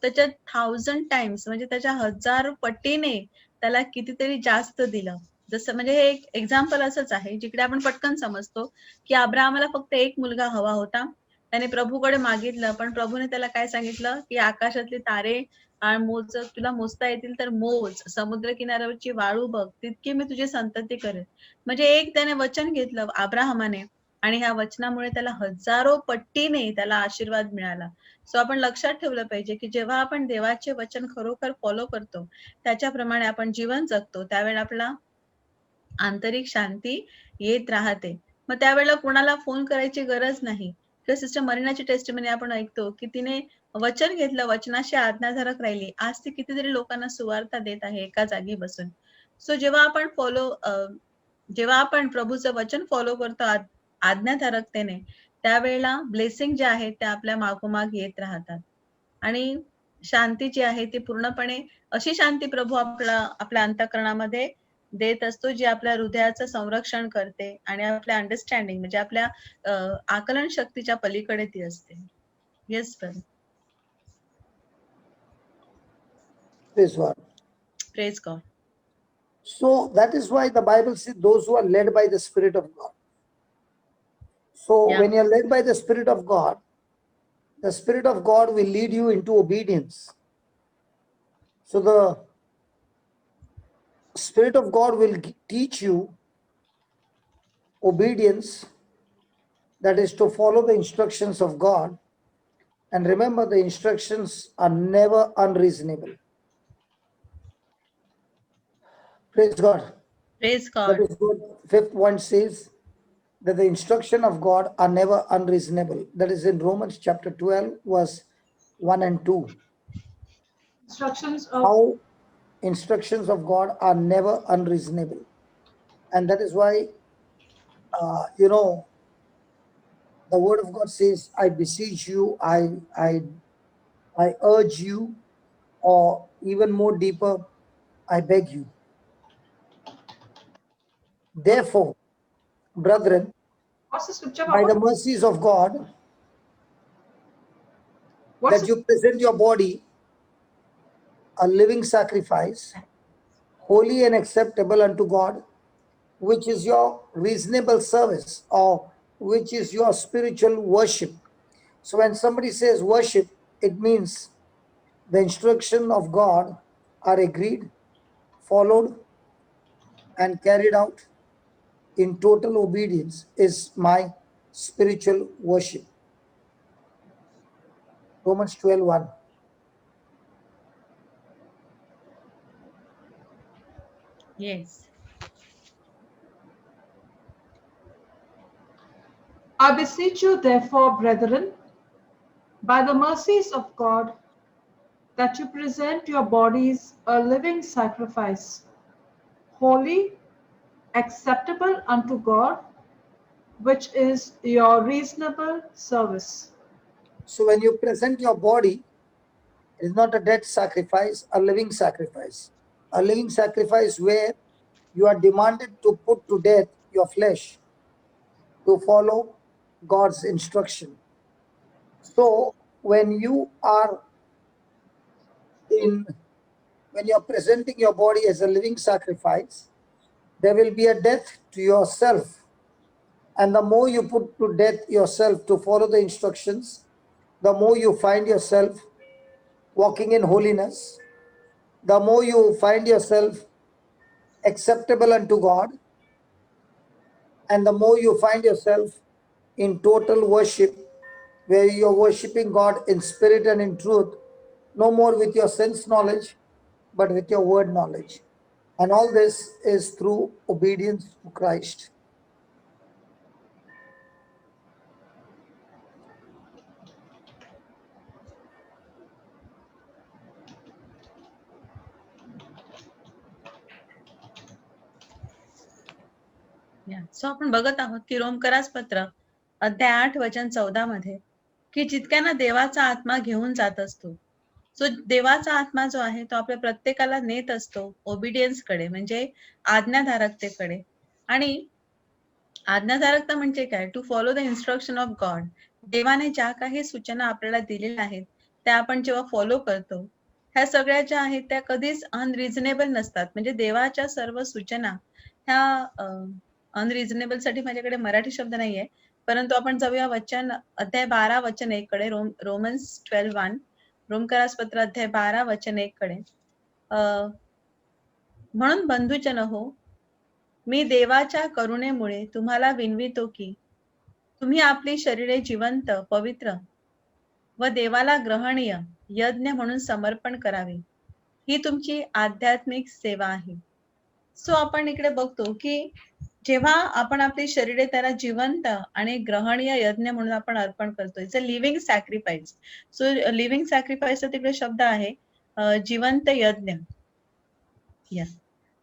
त्याच्या 1000 टाइम्स म्हणजे त्याच्या 1000 पटीने त्याला कितीतरी जास्त दिलं. जसं म्हणजे हे एक एक्झाम्पल असंच आहे जिकडे आपण पटकन समजतो की अब्राहमाला फक्त एक मुलगा हवा होता. त्याने प्रभूकडे मागितलं, पण प्रभूने त्याला काय सांगितलं की आकाशातले तारे तुला मोजता येतील तर मोज, समुद्र किनाऱ्यावरची वाळू बघ, तितकी मी तुझी संतती करेन. म्हणजे एक त्याने वचन घेतलं अब्राहमाने, आणि ह्या वचनामुळे त्याला हजारो पट्टीने त्याला आशीर्वाद मिळाला. सो आपण लक्षात ठेवलं पाहिजे की जेव्हा आपण देवाचे वचन खरोखर फॉलो करतो, त्याच्याप्रमाणे आपण जीवन जगतो, त्यावेळेला आपला आंतरिक शांती येत राहते. मग त्यावेळेला कोणाला फोन करायची गरज नाही. किंवा सिस्टर मरीनाची टेस्टिमनी आपण ऐकतो की तिने वचन घेतलं, वचनाशी आज्ञाधारक राहिली, आज ती कितीतरी लोकांना सुवार्ता देत आहे एका जागी बसून. सो जेव्हा आपण प्रभूचं वचन फॉलो करतो आज्ञाधारकतेने, त्यावेळेला ब्लेसिंग जे आहे ते आपल्या मागोमाग येत राहतात. आणि शांती जी आहे ती पूर्णपणे अशी शांती प्रभू आपल्या अंतःकरणामध्ये देत असतो, जी आपल्या हृदयाचं संरक्षण करते आणि आपल्या अंडरस्टँडिंग म्हणजे आपल्या आकलन शक्तीच्या पलीकडे ती असते. Yes sir. Praise God. Praise God. So that is why the Bible says those who are led by the Spirit of God. So Yeah. when you are led by the Spirit of God, the Spirit of God will lead you into obedience. So the Spirit of God will teach you obedience, that is to follow the instructions of God. And remember, the instructions are never unreasonable. Praise God. Praise That God. is what fifth one says, that the instruction of God are never unreasonable. That is in Romans chapter 12, verse 1 and 2. Instructions of How instructions of God are never unreasonable. And that is why, the word of God says, I beseech you, I urge you, or even more deeper, I beg you. Therefore, brethren, what's the scripture, by the Papa? mercies of God, What's that the, you present your body a living sacrifice, holy and acceptable unto God, which is your reasonable service, or which is your spiritual worship. So when somebody says worship, it means the instruction of God are agreed, followed, and carried out in total obedience is my spiritual worship. Romans 12:1. Yes. I beseech you, therefore, brethren, by the mercies of God, that you present your bodies a living sacrifice, holy, acceptable unto God, which is your reasonable service. So when you present your body, it is not a dead sacrifice, a living sacrifice. A living sacrifice where You are demanded to put to death your flesh to follow God's instruction. So when you are presenting your body as a living sacrifice, there will be a death to yourself. And the more you put to death yourself to follow the instructions, the more you find yourself walking in holiness, the more you find yourself acceptable unto God, and the more you find yourself in total worship, where you're worshiping God in spirit and in truth, no more with your sense knowledge, but with your word knowledge. And all this is through obedience to Christ. सो आपण बघत आहोत की रोमकरास पत्र अध्याय 8 वचन 14 मध्ये की जितक्यांना देवाचा आत्मा घेऊन जात असतो. सो देवाचा आत्मा जो आहे तो आपल्या प्रत्येकाला नेत असतो ओबिडियन्स कडे, म्हणजे आज्ञाधारकतेकडे. आणि आज्ञाधारकता म्हणजे काय? To follow the instruction of God. देवाने ज्या काही सूचना आपल्याला दिलेल्या आहेत त्या आपण जेव्हा फॉलो करतो, ह्या सगळ्या ज्या आहेत त्या कधीच अनरिझनेबल नसतात. म्हणजे देवाच्या सर्व सूचना ह्या अनरिझनेबल साठी माझ्याकडे मराठी शब्द नाहीये, परंतु आपण जाऊया वचन अध्याय 12 वचन 1 कडे. रोमन्स 12:1, रोमकरास पत्र अध्याय 12 वचन 1 कडे. म्हणून बंधुजन हो, मी देवाच्या करुणेमुळे तुम्हाला विनवितो की तुम्ही आपली शरीरे जिवंत, पवित्र व देवाला ग्रहणीय यज्ञ म्हणून समर्पण करावे, ही तुमची आध्यात्मिक सेवा आहे. सो आपण इकडे बघतो की जेव्हा आपण आपली शरीरे त्याला जिवंत आणि ग्रहणीय यज्ञ म्हणून आपण अर्पण करतोय, it's a living sacrifice. So living सॅक्रिफाईसचा तिकडे शब्द आहे जिवंत यज्ञ. यस.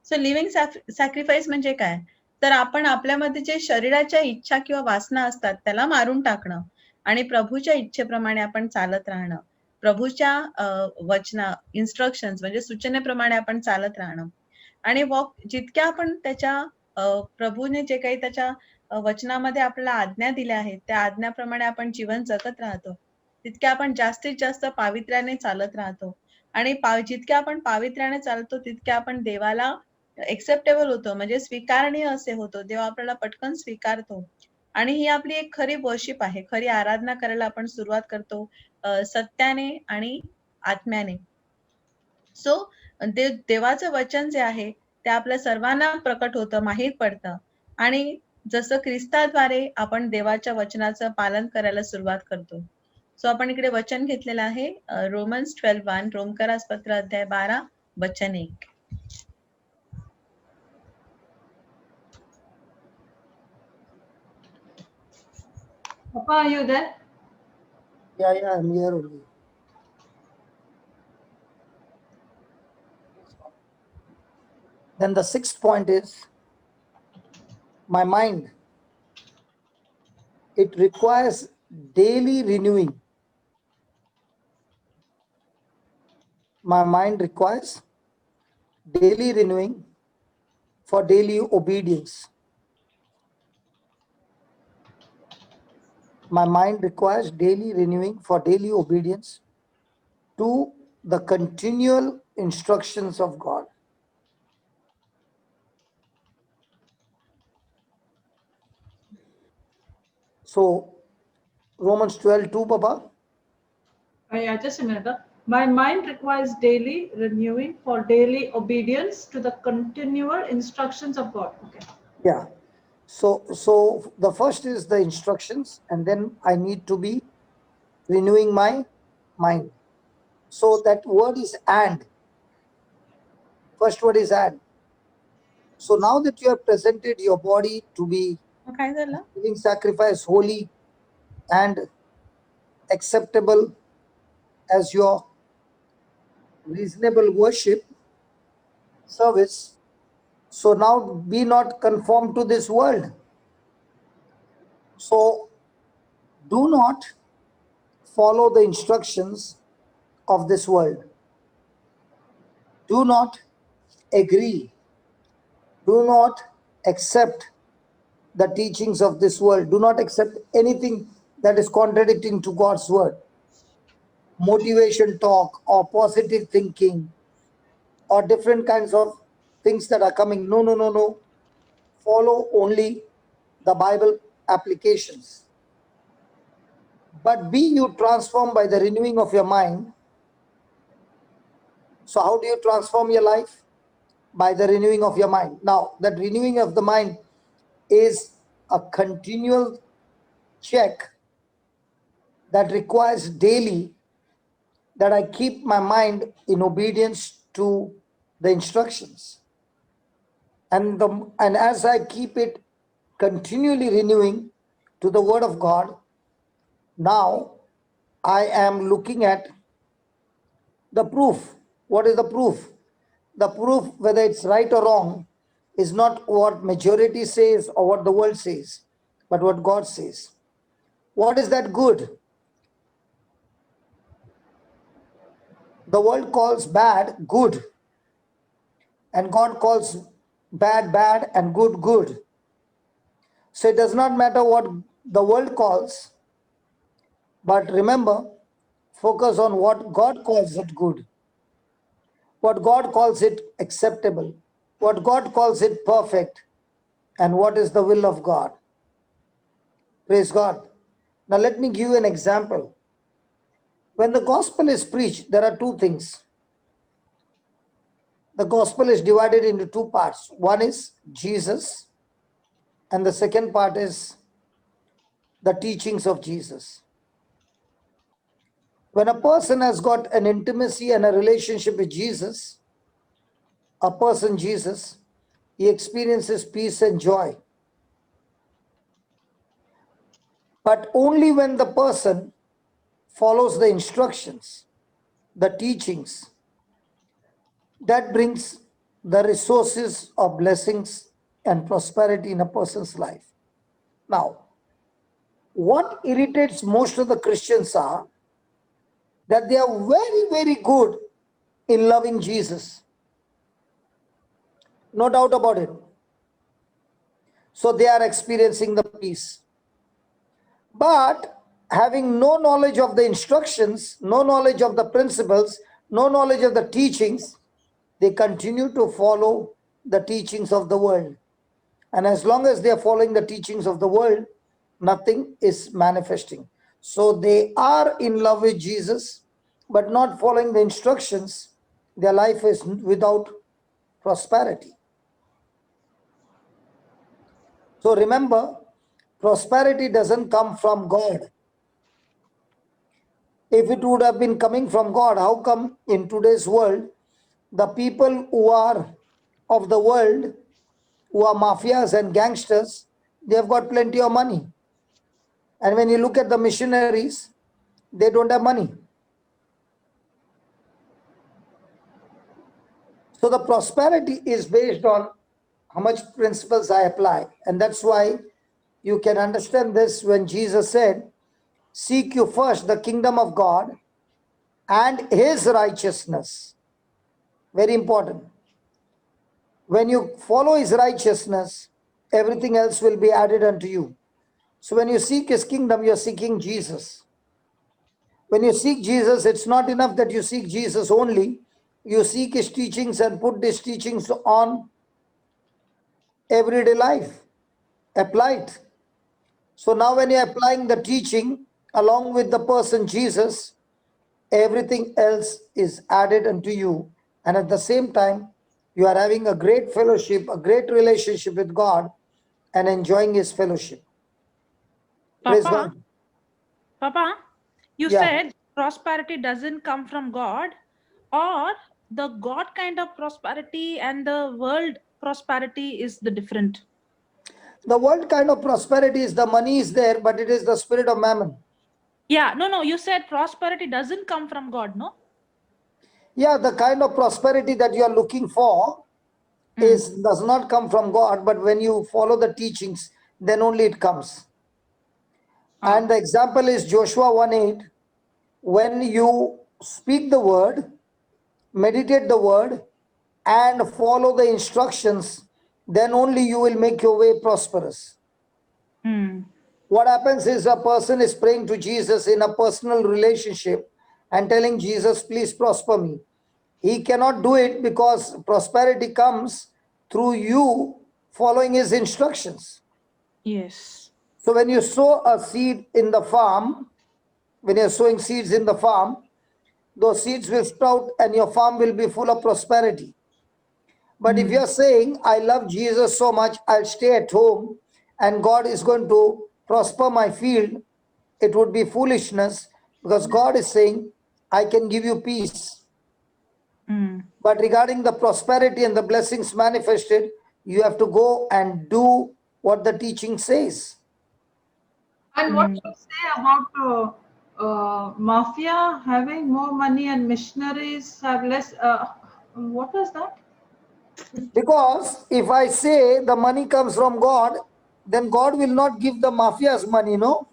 सो लिव्हिंग सॅक्रिफाईस म्हणजे काय? तर आपण आपल्यामध्ये जे शरीराच्या इच्छा किंवा वासना असतात त्याला मारून टाकणं आणि प्रभूच्या इच्छेप्रमाणे आपण चालत राहणं. प्रभूच्या वचना, इन्स्ट्रक्शन्स म्हणजे सूचनेप्रमाणे आपण चालत राहणं. आणि वॉक जितक्या आपण त्याच्या प्रभूने जे काही त्याच्या वचनामध्ये आपल्याला आज्ञा दिल्या आहेत त्या आज्ञाप्रमाणे आपण जीवन जगत राहतो, तितक्या आपण जास्तीत जास्त पावित्र्याने चालत राहतो. आणि जितक्या आपण पावित्र्याने चालतो तितक्या आपण देवाला एक्सेप्टेबल होतो, म्हणजे स्वीकारणीय असे होतो. देव आपल्याला पटकन स्वीकारतो. आणि ही आपली एक खरी वर्शिप आहे. खरी आराधना करायला आपण सुरुवात करतो सत्याने आणि आत्म्याने. सो देवाचं वचन जे आहे ते आपल्या सर्वांना प्रकट होतं, माहीत पडतं. आणि जसं ख्रिस्ताद्वारे आपण देवाच्या वचनाचं पालन करायला सुरुवात करतो. सो आपण इकडे वचन घेतलेलं आहे रोमन्स 12:1, रोमकरास पत्र अध्याय 12 वचन 1. Papa, are you there? Yeah, I'm here only. Then the sixth point is my mind. It requires daily renewing. My mind requires daily renewing for daily obedience. My mind requires daily renewing for daily obedience to the continual instructions of God. So, Romans 12:2, Papa. Yeah, just a minute. My mind requires daily renewing for daily obedience to the continual instructions of God. Okay. Yeah. So the first is the instructions, and then I need to be renewing my mind. So that word is and. First word is and. So now that you have presented your body to be काय झालं? living sacrifice, holy and acceptable as your reasonable worship service, so now be not conformed to this world. So do not follow the instructions of this world. Do not agree Do not accept the teachings of this world. Do not accept anything that is contradicting to God's word. Motivation talk or positive thinking or different kinds of things that are coming. No, no, no, no. Follow only the Bible applications. But be you transformed by the renewing of your mind. So, how do you transform your life? By the renewing of your mind. Now, that renewing of the mind is a continual check that requires daily that I keep my mind in obedience to the instructions. And as I keep it continually renewing to the word of God, now I am looking at the proof. What is the proof? The proof, whether it's right or wrong, is not what majority says or what the world says, but what God says. What is that good? The world calls bad good, and God calls bad bad and good good. So it does not matter what the world calls, but remember, focus on what God calls it good, what God calls it acceptable, what God calls it perfect, and what is the will of God. Praise God. Now, let me give you an example. When the gospel is preached, there are two things. The gospel is divided into two parts. One is Jesus, and the second part is the teachings of Jesus. When a person has got an intimacy and a relationship with Jesus, a person Jesus, he experiences peace and joy. But only when the person follows the instructions, the teachings, that brings the resources of blessings and prosperity in a person's life. Now, what irritates most of the Christians are that they are very, very good in loving Jesus. No doubt about it. So they are experiencing the peace. But having no knowledge of the instructions, no knowledge of the principles, no knowledge of the teachings, they continue to follow the teachings of the world. And as long as they are following the teachings of the world, nothing is manifesting. So they are in love with Jesus, but not following the instructions. Their life is without prosperity. So remember, prosperity doesn't come from God. If it would have been coming from God, how come in today's world, the people who are of the world, who are mafias and gangsters, they have got plenty of money. And when you look at the missionaries, they don't have money. So the prosperity is based on how much principles I apply. And that's why you can understand this when Jesus said, seek you first the kingdom of God and his righteousness. Very important. When you follow his righteousness, everything else will be added unto you. So when you seek his kingdom, you're seeking Jesus. When you seek Jesus, it's not enough that you seek Jesus only. You seek his teachings and put these teachings on everyday life. Apply it. So now when you're applying the teaching along with the person Jesus, everything else is added unto you. And at the same time, you are having a great fellowship, a great relationship with God and enjoying his fellowship. Praise Papa, God. Papa, you Yeah. said prosperity doesn't come from God, or the God kind of prosperity and the world prosperity is the different. The world kind of prosperity is the money is there, but it is the spirit of mammon. Yeah, no, you said prosperity doesn't come from God, no? Yeah, the kind of prosperity that you are looking for does not come from God, but when you follow the teachings, then only it comes. And the example is Joshua 1:8. When you speak the word, meditate the word, and follow the instructions, then only you will make your way prosperous. Hmm. What happens is a person is praying to Jesus in a personal relationship and telling Jesus, please prosper me. He cannot do it because prosperity comes through you following his instructions. Yes. So when you sow a seed in the farm, when you're sowing seeds in the farm, those seeds will sprout and your farm will be full of prosperity. But if you're saying, I love Jesus so much, I'll stay at home and God is going to prosper my field, it would be foolishness because God is saying, I can give you peace. Hmm. But regarding the prosperity and the blessings manifested, you have to go and do what the teaching says. And what you say about mafia having more money and missionaries have less? What is that? Because if I say the money comes from God, then God will not give the mafias money, no?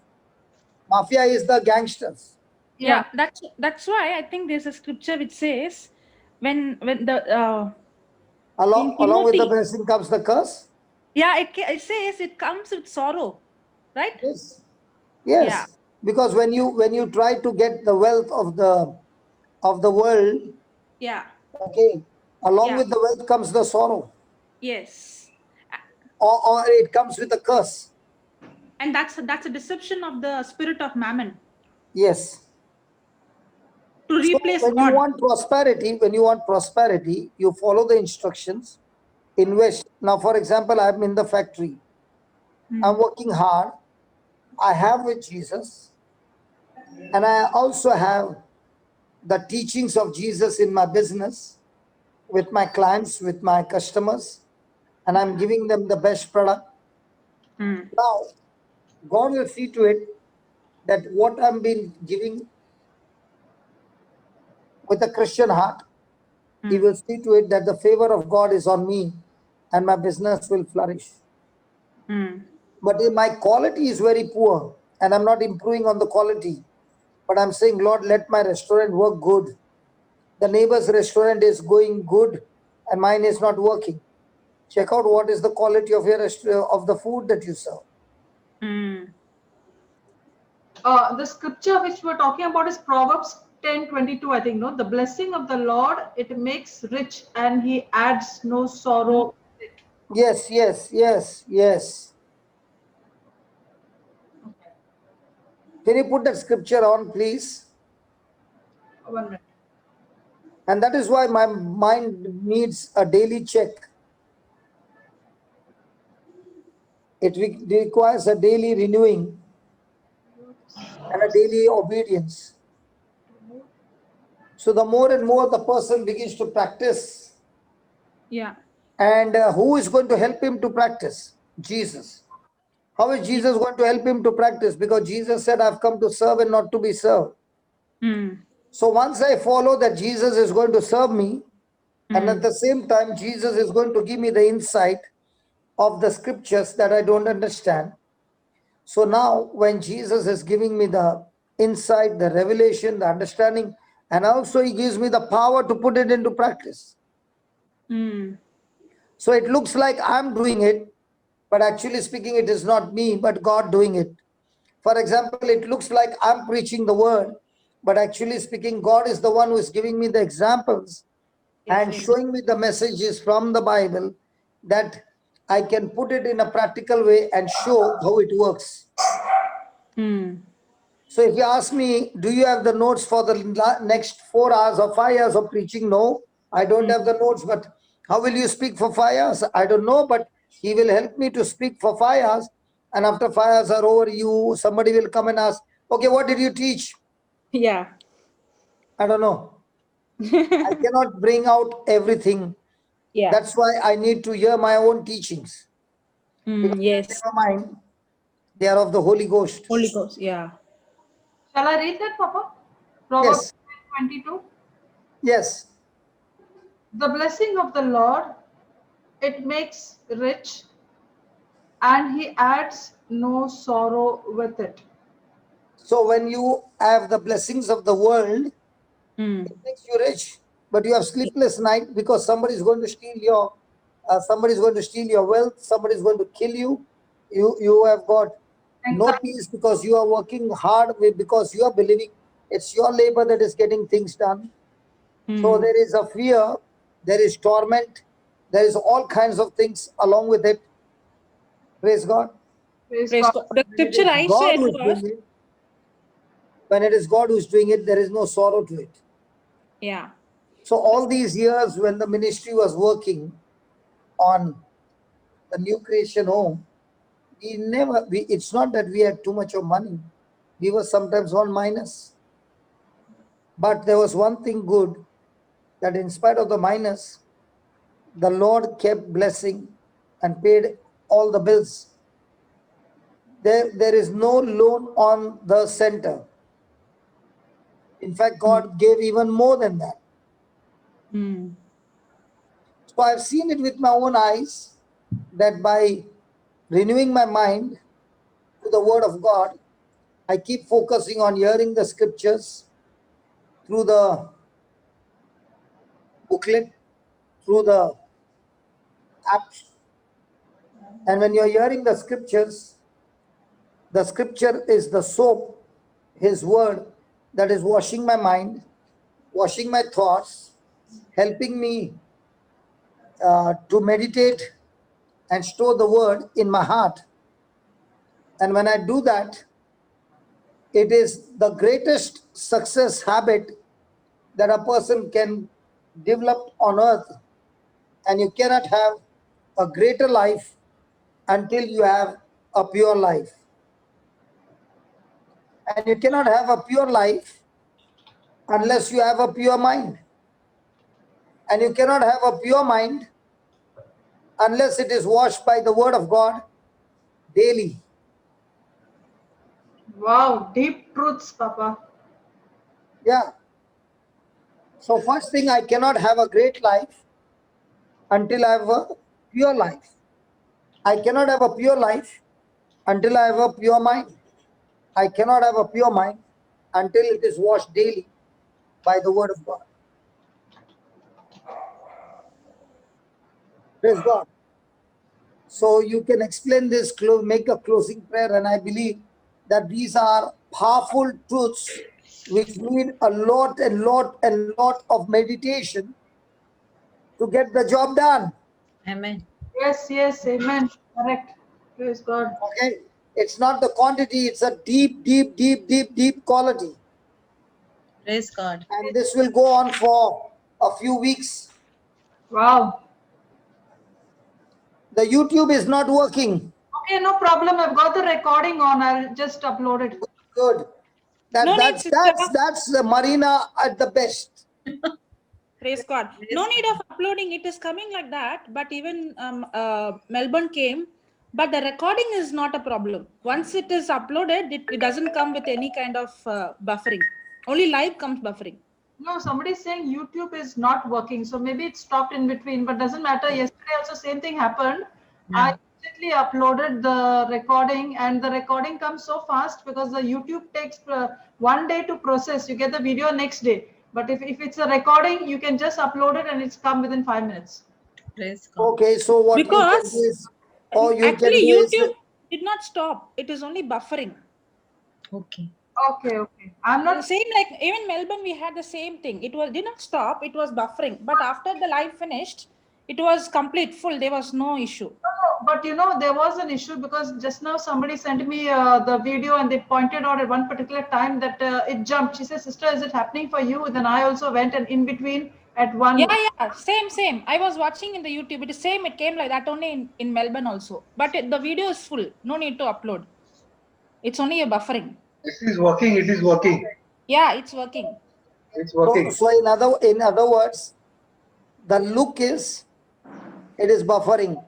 Mafia is the gangsters. Yeah, Yeah. that's why I think there's a scripture which says when the in Along with the Timothy, blessing comes the curse. yeah, it says it comes with sorrow, right? Yes. Yeah, Yes. Because when you try to get the wealth of the world, yeah, okay, along yeah, with the wealth comes the sorrow. yes. Or it comes with a curse. And that's a deception of the spirit of mammon Yes. to So replace God. when you want prosperity, you follow the instructions, invest. Now, for example, I'm in the factory. I'm working hard. I have with Jesus, and I also have the teachings of Jesus in my business, with my clients, with my customers, and I'm giving them the best product. Hmm. Now, God will see to it that what I'm been giving with a Christian heart, He will see to it that the favor of God is on me and my business will flourish. Hmm. But if my quality is very poor and I'm not improving on the quality, but I'm saying, Lord, let my restaurant work good. The neighbor's restaurant is going good and mine is not working. Check out what is the quality of your of the food that you serve. Hmm. The scripture which we're talking about is Proverbs 10:22. I think, no, the blessing of the Lord, it makes rich and he adds no sorrow with it. Yes, yes, yes, yes. Can you put that scripture on, please? 1 minute. And that is why my mind needs a daily check. It requires a daily renewing and a daily obedience. So the more and more the person begins to practice, Yeah. and who is going to help him to practice? Jesus. How is Jesus going to help him to practice? Because Jesus said, I've come to serve and not to be served. Hmm. So once I follow that Jesus is going to serve me, and at the same time, Jesus is going to give me the insight of the scriptures that I don't understand. So now, when Jesus is giving me the insight, the revelation, the understanding, and also He gives me the power to put it into practice. Hmm. So it looks like I'm doing it, but actually speaking, it is not me, but God doing it. For example, it looks like I'm preaching the word, but actually speaking, God is the one who is giving me the examples and Yes. showing me the messages from the Bible that I can put it in a practical way and show how it works. Hmm. So if you ask me, do you have the notes for the next 4 hours or 5 hours of preaching? No, I don't have the notes, but how will you speak for 5 hours? I don't know, but He will help me to speak for 5 hours. And after 5 hours are over, somebody will come and ask, okay, what did you teach? Yeah. I don't know. I cannot bring out everything. Yeah. That's why I need to hear my own teachings. Because they Yes. are mine, they are of the Holy Ghost. Holy Ghost. Yeah. Shall I read that, Papa? Proverbs Yes, 10:22. yes. The blessing of the Lord, it makes rich and he adds no sorrow with it. So when you have the blessings of the world, Hmm. it makes you rich, but you have sleepless night because somebody is going to steal your somebody is going to steal your wealth, somebody is going to kill you. You have got no Anxiety. peace because you are working hard because you are believing it's your labor that is getting things done. So there is a fear, there is torment, there is all kinds of things along with it. Praise God. Praise Praise God. God. The When it scripture is I God said who is was, doing it, when it is God who is doing it, there is no sorrow to it. yeah. So all these years when the ministry was working on the new creation home, it's not that we had too much of money. We were sometimes on minus. But there was one thing good, that in spite of the minus, the Lord kept blessing and paid all the bills. There is no loan on the center. In fact, God gave even more than that. Hmm. So I've seen it with my own eyes that by renewing my mind to the Word of God, I keep focusing on hearing the scriptures through the booklet, through the apps. And when you're hearing the scripture is the soap, His Word, that is washing my mind, washing my thoughts, helping me to meditate and store the Word in my heart. And when I do that, it is the greatest success habit that a person can develop on earth. And you cannot have a greater life until you have a pure life. And you cannot have a pure life unless you have a pure mind. And you cannot have a pure mind unless it is washed by the Word of God daily. Wow, deep truths, Papa. Yeah. So, first thing, I cannot have a great life until I have a pure life. I cannot have a pure life until I have a pure mind. I cannot have a pure mind until it is washed daily by the Word of God. Praise God. So you can explain this, make a closing prayer, and I believe that these are powerful truths which need a lot and lot and lot of meditation to get the job done. Amen. Yes, yes, amen. Correct. Praise God. Okay, it's not the quantity; it's a deep, deep, deep, deep, deep quality, Praise God. and this will go on for a few weeks. Wow. The YouTube is not working. Okay, no problem. I've got the recording on. I'll just upload it. Good. No That need, that's sister. that's that's the Marina at the best. Praise God. No need of uploading. It is coming like that. But even Melbourne came, but the recording is not a problem. Once it is uploaded, it doesn't come with any kind of buffering. Only live comes buffering. No, somebody's saying YouTube is not working. So maybe it stopped in between, but doesn't matter. Yesterday also same thing happened. I immediately uploaded the recording and the recording comes so fast because the YouTube takes 1 day to process. You get the video next day. But if it's a recording, you can just upload it and it's come within 5 minutes. Praise God. Okay, so what you can do Because is, or you can actually do is, YouTube did not stop. It is only buffering. Okay. Okay, okay. I'm The not same like even Melbourne, we had the same thing. It was did not stop. It was buffering. But after the live finished, it was complete full. There was no issue. but there was an issue because just now somebody sent me the video and they pointed out at one particular time that it jumped. She said, "Sister, is it happening for you?" Then I also went and in between at one. Yeah, same. I was watching in the YouTube. It is same. It came like that only in Melbourne also. But the video is full. No need to upload. It's only a buffering. It is working. It is working. Yeah, it's working. It's so, working. so in other words, the look is, it is buffering.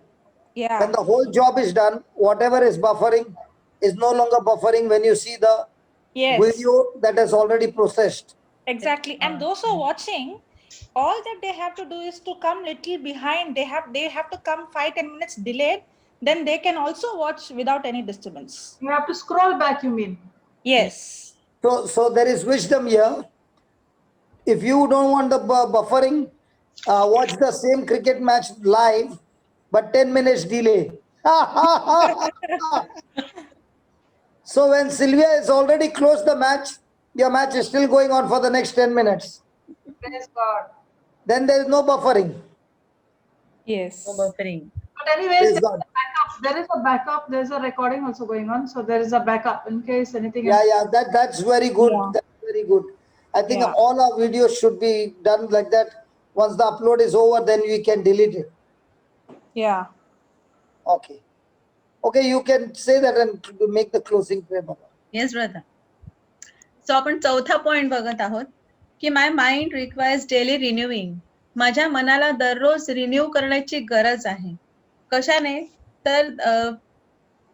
Yeah, When the whole job is done, whatever is buffering is no longer buffering when you see the yes, video that is already processed. exactly. And those who are watching, all that they have to do is to come little behind. They have to come 5-10 minutes delayed. Then they can also watch without any disturbance. You have to scroll back, you mean? Yes. So there is wisdom here. If you don't want the buffering, watch the same cricket match live but 10 minutes delay. So when Sylvia has already closed the match, your match is still going on for the next 10 minutes. Praise God. Then there is no buffering. Yes. No buffering. But anyways, Praise there's God. a backup. There is a backup. There's a recording also going on. So there is a backup in case anything. Yeah, that's very good. Yeah. That's very good. I think Yeah. all our videos should be done like that. Once the upload is over, then we can delete it. Yeah. Okay. Okay, you can say that and make the closing prayer, Baba. Yes brother. So आपण चौथा point बघत आहोत की my mind requires daily renewing. माझ्या मनाला दररोज renew करण्याची गरज आहे. कशाने? तर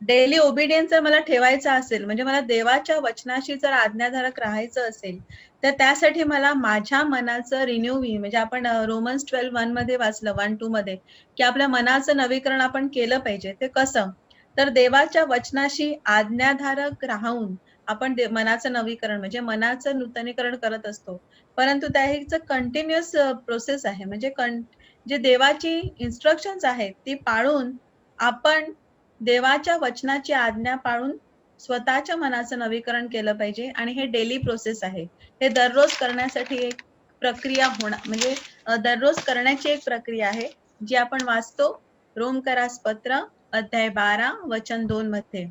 डेली ओबिडियन्स जर मला ठेवायचा असेल, म्हणजे मला देवाच्या वचनाशी जर आज्ञाधारक राहायचं असेल, तर त्यासाठी मला माझ्या मनाचं रिन्यूइंग, म्हणजे आपण रोमन्स 12:1 मध्ये वाचलं, 1-2 मध्ये, की आपल्या मनाचं नवीकरण आपण केलं पाहिजे. ते कसं? तर देवाच्या वचनाशी आज्ञाधारक राहून आपण मनाचं नवीकरण म्हणजे मनाचं नूतनीकरण करत असतो. परंतु त्याचं कंटिन्युअस प्रोसेस आहे. म्हणजे जे देवाची इन्स्ट्रक्शन्स आहेत ती पाळून आपण देवाच्या वचनाची आज्ञा पाळून स्वतःच्या मनाचं नवीकरण केलं पाहिजे. आणि हे डेली प्रोसेस आहे. हे दररोज करण्यासाठी एक प्रक्रिया होणार, म्हणजे दररोज करण्याची एक प्रक्रिया आहे जी आपण वाचतो रोमकरास पत्र अध्याय 12 वचन 2 मध्ये.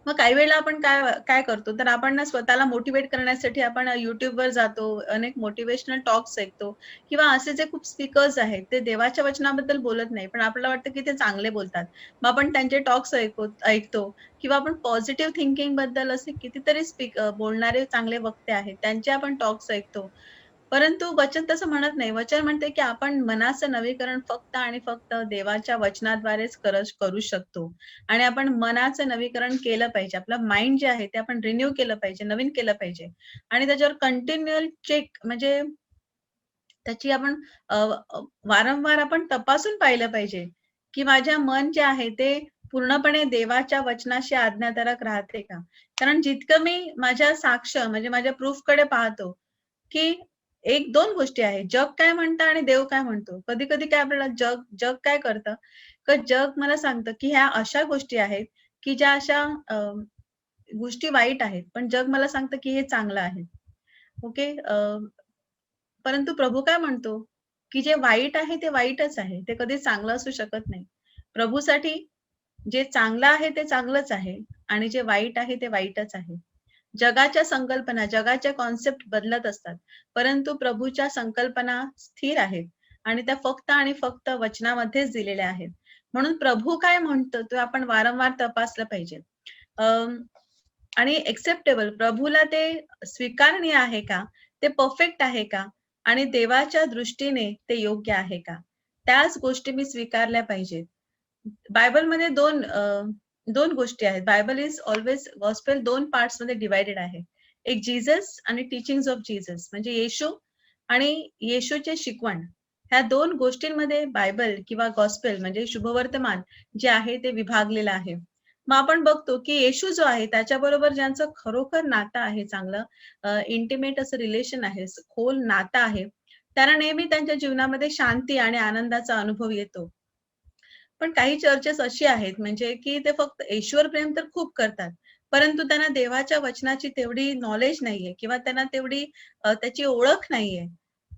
मग काही वेळेला आपण काय करतो, तर आपण ना स्वतःला मोटिवेट करण्यासाठी आपण युट्यूबवर जातो, अनेक मोटिवेशनल टॉक्स ऐकतो, किंवा असे जे खूप स्पीकर्स आहेत ते देवाच्या वचनाबद्दल बोलत नाही, पण आपल्याला वाटतं की ते चांगले बोलतात, मग आपण त्यांचे टॉक्स ऐकतो. किंवा आपण पॉझिटिव्ह थिंकिंग बद्दल असे कितीतरी बोलणारे चांगले वक्ते आहेत, त्यांचे आपण टॉक्स ऐकतो. परंतु वचन तसं म्हणत नाही. वचन म्हणते की आपण मनाचं नवीकरण फक्त आणि फक्त देवाच्या वचनाद्वारेच करू शकतो. आणि आपण मनाचं नवीकरण केलं पाहिजे. आपलं माइंड जे आहे ते आपण रिन्यू केलं पाहिजे, नवीन केलं पाहिजे. आणि त्याच्यावर कंटिन्युअल चेक, म्हणजे त्याची आपण वारंवार आपण तपासून पाहिलं पाहिजे, की माझ्या मन जे आहे ते पूर्णपणे देवाच्या वचनाशी आज्ञाधारक राहते का? कारण जितकं मी माझ्या साक्ष, म्हणजे माझ्या प्रूफकडे पाहतो, की 1-2 गोष्टी आहेत. जग काय म्हणतं आणि देव काय म्हणतो. कधी-कधी काय आपल्याला जग काय करतं, की जग मला सांगतं, की ह्या अशा गोष्टी आहेत, की ज्या अशा गोष्टी वाईट आहेत. पण जग मला सांगतं, की हे चांगलं आहे. ओके. परंतु प्रभू काय म्हणतो, की जे वाईट आहे ते वाईटच आहे. ते कधी चांगलं असू शकत नाही. प्रभूसाठी जे चांगलं आहे ते चांगलंच आहे आणि जे वाईट आहे ते वाईटच आहे. जगाच्या संकल्पना, जगाच्या कॉन्सेप्ट बदलत असतात, परंतु प्रभूच्या संकल्पना स्थिर आहेत आणि त्या फक्त आणि फक्त वचनामध्येच दिलेल्या आहेत. म्हणून प्रभू काय म्हणतो ते आपण वारंवार तपासलं पाहिजे. आणि एक्सेप्टेबल, प्रभूला ते स्वीकारणीय आहे का, ते परफेक्ट आहे का, आणि देवाच्या दृष्टीने ते योग्य आहे का, त्याच गोष्टी मी स्वीकारल्या पाहिजेत. बायबलमध्ये दोन गोष्टी आहेत. Bible is always gospel 2 parts मध्ये डिवायडेड आहे. एक जीसस आणि टीचिंग्स ऑफ जीसस, म्हणजे येशू आणि येशूचे शिकवण, ह्या 2 गोष्टींमध्ये बायबल किंवा गॉस्पेल म्हणजे शुभवर्तमान जे आहे ते विभागलेलं आहे. मग आपण बघतो की येशू जो आहे त्याच्याबरोबर ज्यांचं खरोखर नातं आहे, चांगलं इंटिमेट असं रिलेशन आहे, खोल नातं आहे, त्यांना नेहमी त्यांच्या जीवनामध्ये शांती आणि आनंदाचा अनुभव येतो. पण काही चर्चेस अशी आहेत, म्हणजे की ते फक्त ईश्वर प्रेम तर खूप करतात, परंतु त्यांना देवाच्या वचनाची तेवढी नॉलेज नाहीये किंवा त्यांना तेवढी त्याची ओळख नाहीये.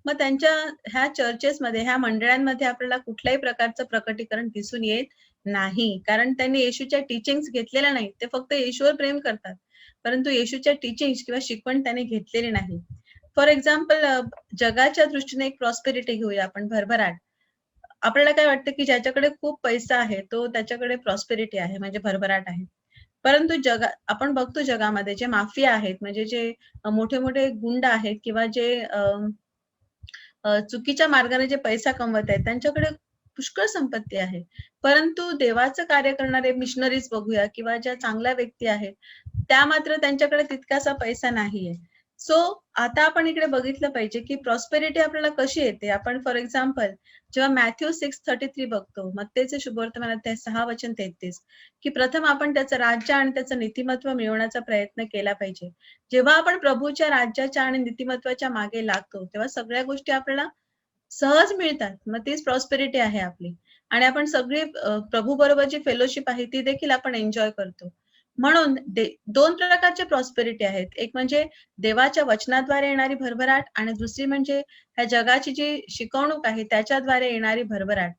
मग त्यांच्या ह्या चर्चेसमध्ये, ह्या मंडळांमध्ये आपल्याला कुठल्याही प्रकारचं प्रकटीकरण दिसून येत नाही, कारण त्यांनी येशूच्या टीचिंग्स घेतलेल्या नाहीत. ते फक्त येशूवर प्रेम करतात, परंतु येशूच्या टीचिंग्स किंवा शिकवण त्यांनी घेतलेली नाही. फॉर एक्झाम्पल, जगाच्या दृष्टीने एक प्रॉस्पेरिटी घेऊया आपण, भरभराट. आपल्याला काय वाटतं की ज्याच्याकडे खूप पैसा आहे तो त्याच्याकडे प्रॉस्पेरिटी आहे, म्हणजे भरभराट आहे. परंतु आपण बघतो जगामध्ये जे माफिया आहेत, म्हणजे जे मोठे मोठे गुंड आहेत किंवा जे चुकीच्या मार्गाने जे पैसा कमवत आहेत, त्यांच्याकडे पुष्कळ संपत्ती आहे. परंतु देवाचं कार्य करणारे मिशनरीज बघूया किंवा ज्या चांगल्या व्यक्ती आहेत, त्या मात्र त्यांच्याकडे तितकासा पैसा नाहीये. सो आता आपण इकडे बघितलं पाहिजे की प्रॉस्पेरिटी आपल्याला कशी येते. आपण फॉर एक्झाम्पल जेव्हा मॅथ्यू 6:33 बघतो, मत्तेचे शुभवर्तमान अध्याय 6 वचन 33, की प्रथम आपण त्याचं राज्य आणि त्याचं नीतिमत्व मिळवण्याचा प्रयत्न केला पाहिजे. जेव्हा आपण प्रभूच्या राज्याच्या आणि नीतिमत्वाच्या मागे लागतो, तेव्हा सगळ्या गोष्टी आपल्याला सहज मिळतात. मग तीच प्रॉस्पेरिटी आहे आपली. आणि आपण सगळी प्रभू बरोबरची फेलोशिप आहे ती देखील आपण एन्जॉय करतो. म्हणून दोन प्रकारचे प्रॉस्पेरिटी आहेत. एक म्हणजे देवाच्या वचनाद्वारे येणारी भरभराट आणि दुसरी म्हणजे ह्या जगाची जी शिकवणूक आहे त्याच्याद्वारे येणारी भरभराट.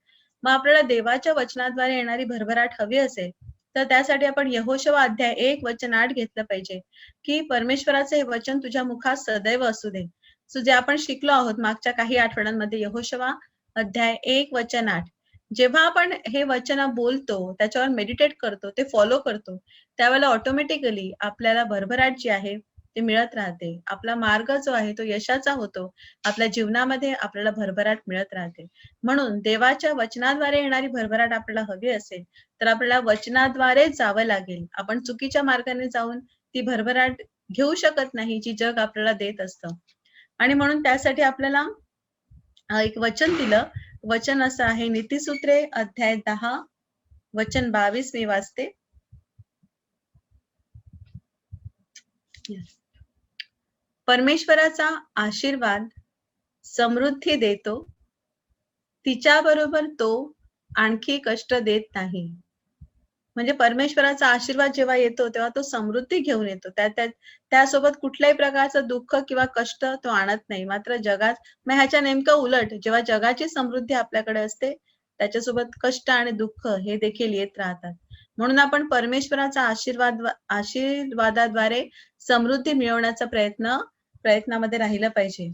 मग आपल्याला देवाच्या वचनाद्वारे येणारी भरभराट हवी असेल तर त्यासाठी आपण यहोशुआ अध्याय 1 वचन 8 घेतलं पाहिजे की परमेश्वराचे हे वचन तुझ्या मुखात सदैव असू दे. सो जे आपण शिकलो आहोत मागच्या काही आठवड्यांमध्ये यहोशुआ अध्याय 1 वचन 8. जेव्हा आपण हे वचन बोलतो त्याच्यावर मेडिटेट करतो ते फॉलो करतो त्यावेळेला ऑटोमॅटिकली आपल्याला भरभराट जी आहे ती मिळत राहते. आपला मार्ग जो आहे तो यशाचा होतो. आपल्या जीवनामध्ये आपल्याला भरभराट मिळत राहते. म्हणून देवाच्या वचनाद्वारे येणारी भरभराट आपल्याला हवी असेल तर आपल्याला वचनाद्वारे जावं लागेल. आपण चुकीच्या मार्गाने जाऊन ती भरभराट घेऊ शकत नाही जी जग आपल्याला देत असतं. आणि म्हणून त्यासाठी आपल्याला एक वचन दिलं. वचन असं आहे नीतिसूत्रे अध्याय 10 वचन 22 मी वाचते. परमेश्वराचा आशीर्वाद समृद्धी देतो, तिच्याबरोबर तो आणखी कष्ट देत नाही. म्हणजे परमेश्वराचा आशीर्वाद जेव्हा येतो तेव्हा तो समृद्धी घेऊन येतो. त्यासोबत कुठल्याही प्रकारचं दुःख किंवा कष्ट तो आणत नाही. मात्र जगात मग ह्याच्या नेमकं उलट जेव्हा जगाची समृद्धी आपल्याकडे असते त्याच्यासोबत कष्ट आणि दुःख हे देखील येत राहतात. म्हणून आपण परमेश्वराचा आशीर्वादाद्वारे समृद्धी मिळवण्याचा प्रयत्नामध्ये राहिलं पाहिजे.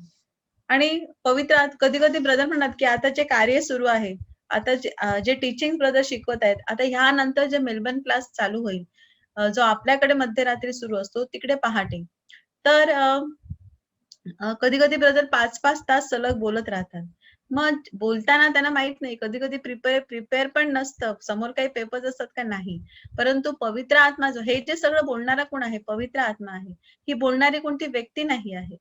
आणि पवित्र कधी कधी ब्रदर म्हणतात की आता जे कार्य सुरू आहे, आता जे टीचिंग ब्रदर शिकवत आहेत, आता ह्यानंतर जे मेलबर्न क्लास चालू होईल जो आपल्याकडे मध्यरात्री सुरू असतो तिकडे पहाटे, तर कधी कधी ब्रदर 5-5 तास सलग बोलत राहतात. मग बोलताना त्यांना माहित नाही, कधी कधी प्रिपेअर पण नसतं, समोर काही पेपर्स असतात का नाही, परंतु पवित्र आत्मा जो हे जे सगळं बोलणारा कोण आहे, पवित्र आत्मा आहे. ही बोलणारी कोणती व्यक्ती नाही आहे.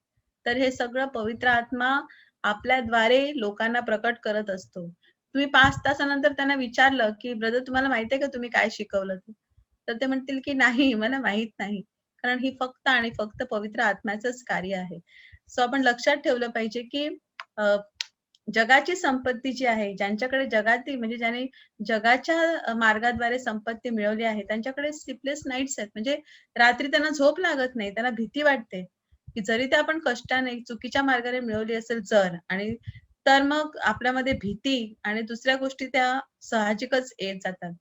तर हे सगळं पवित्र आत्मा आपल्याद्वारे लोकांना प्रकट करत असतो. तुम्ही 5 तासानंतर त्यांना विचारलं की ब्रदर तुम्हाला माहितीये का तुम्ही काय शिकवलं, तर ते म्हणतील की नाही मला माहित नाही, कारण ही फक्त आणि फक्त पवित्र आत्म्याचंच कार्य आहे. सो आपण लक्षात ठेवलं पाहिजे की जगाची संपत्ती जी आहे, ज्यांच्याकडे जगातील म्हणजे ज्याने जगाच्या मार्गाद्वारे संपत्ती मिळवली आहे त्यांच्याकडे स्लीपलेस नाईट्स आहेत. म्हणजे रात्री त्यांना झोप लागत नाही, त्यांना भीती वाटते की जरी ते आपण कष्टाने चुकीच्या मार्गाने मिळवली असेल आणि तर मग आपल्यामध्ये भीती आणि दुसऱ्या गोष्टी त्या साहजिकच येत जातात.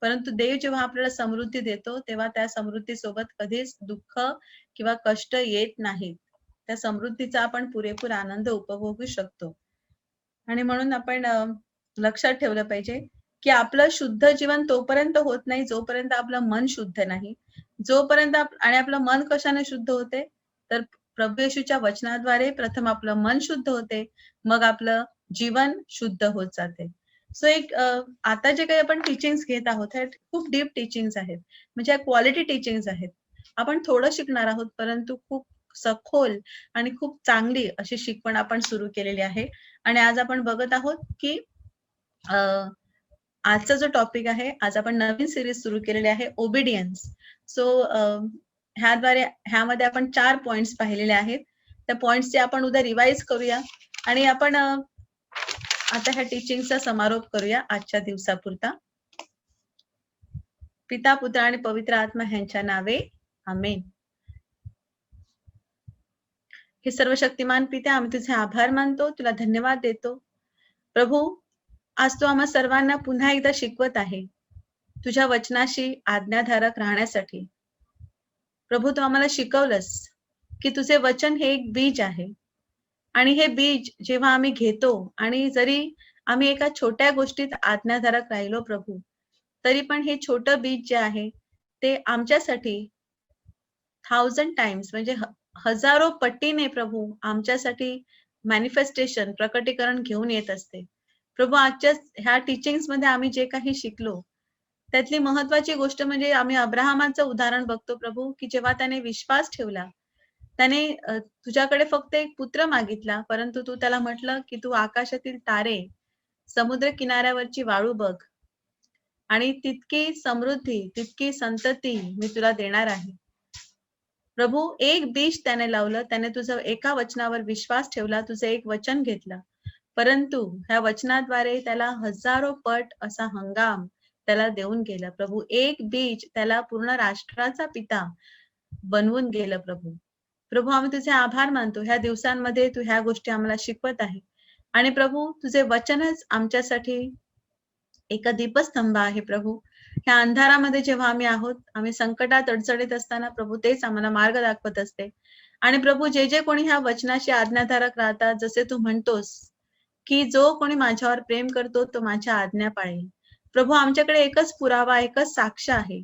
परंतु देव जेव्हा आपल्याला समृद्धी देतो तेव्हा त्या समृद्धीसोबत कधीच दुःख किंवा कष्ट येत नाहीत. त्या समृद्धीचा आपण पुरेपूर आनंद उपभोगू शकतो. आणि म्हणून आपण लक्षात ठेवलं पाहिजे की आपलं शुद्ध जीवन तोपर्यंत होत नाही जोपर्यंत आपलं मन शुद्ध नाही. जोपर्यंत आणि आपलं मन कशाने शुद्ध होते, तर प्रभू येशूच्या वचनाद्वारे प्रथम आपलं मन शुद्ध होते, मग आपलं जीवन शुद्ध होत जाते. सो एक आता जे काही आपण टीचिंग्स घेत आहोत हे खूप डीप टीचिंग्स आहेत, म्हणजे क्वालिटी टीचिंग्स आहेत. आपण थोडं शिकणार आहोत परंतु खूप सखोल आणि खूप चांगली अशी शिकवण आपण सुरू केलेली आहे. आणि आज आपण बघत आहोत की आजचा जो टॉपिक आहे, आज आपण नवीन सिरीज सुरू केलेली आहे ओबिडियन्स. सो ह्यामध्ये आपण 4 पॉइंट्स पाहिलेले आहेत. त्या पॉइंट्सचे आपण उद्या रिवाइज करूया आणि आपण आता ह्या टीचिंगचा समारोप करूया आजच्या दिवसापुरता. पिता पुत्र आणि पवित्र आत्मा ह्यांच्या नावे आमेन. हे सर्व शक्तिमान पिता, आम्ही तुझे आभार मानतो, तुला धन्यवाद देतो. प्रभू, आज तू आम्हा सर्वांना पुन्हा एकदा शिकवत आहे तुझ्या वचनाशी आज्ञाधारक राहण्यासाठी. प्रभू, तू आम्हाला शिकवलंस की तुझे वचन हे एक बीज आहे आणि हे बीज जेव्हा आम्ही घेतो आणि जरी आम्ही एका छोट्या गोष्टीत आज्ञाधारक राहिलो प्रभू, तरी पण हे छोटं बीज जे आहे ते आमच्यासाठी 1000 टाइम्स म्हणजे हजारो पटीने प्रभू आमच्यासाठी मॅनिफेस्टेशन प्रकटीकरण घेऊन येत असते. प्रभू, आजच्या ह्या टीचिंग्स मध्ये आम्ही जे काही शिकलो त्यातली महत्वाची गोष्ट म्हणजे आम्ही अब्राहमाचं उदाहरण बघतो प्रभू, की जेव्हा त्याने विश्वास ठेवला, त्याने तुझ्याकडे फक्त एक पुत्र मागितला, परंतु तू त्याला म्हटलं की तू आकाशातील तारे, समुद्र किनाऱ्यावरची वाळू बघ आणि तितकी समृद्धी, तितकी संतती मी तुला देणार आहे. प्रभू, एक बीज त्याने लावलं, त्याने तुझं एका वचनावर विश्वास ठेवला, तुझं एक वचन घेतलं परंतु ह्या वचनाद्वारे त्याला हजारो पट असा हंगाम त्याला देऊन गेला प्रभू. एक बीज त्याला पूर्ण राष्ट्राचा पिता बनवून गेलं प्रभू. प्रभू आम्ही तुझे आभार मानतो, ह्या दिवसांमध्ये तू ह्या गोष्टी आम्हाला शिकवत आहे. आणि प्रभू तुझे वचनच आमच्यासाठी एक दीपस्तंभ आहे प्रभू. ह्या अंधारामध्ये जेव्हा आम्ही आहोत, आम्ही संकटात अडचणीत असताना प्रभू तेच आम्हाला मार्ग दाखवत असते. आणि प्रभू जे जे कोणी ह्या वचनाशी आज्ञाधारक राहतात, जसे तू म्हणतोस की जो कोणी माझ्यावर प्रेम करतो तो माझ्या आज्ञा पाळेल. प्रभू आमच्याकडे एकच पुरावा, एकच साक्ष आहे.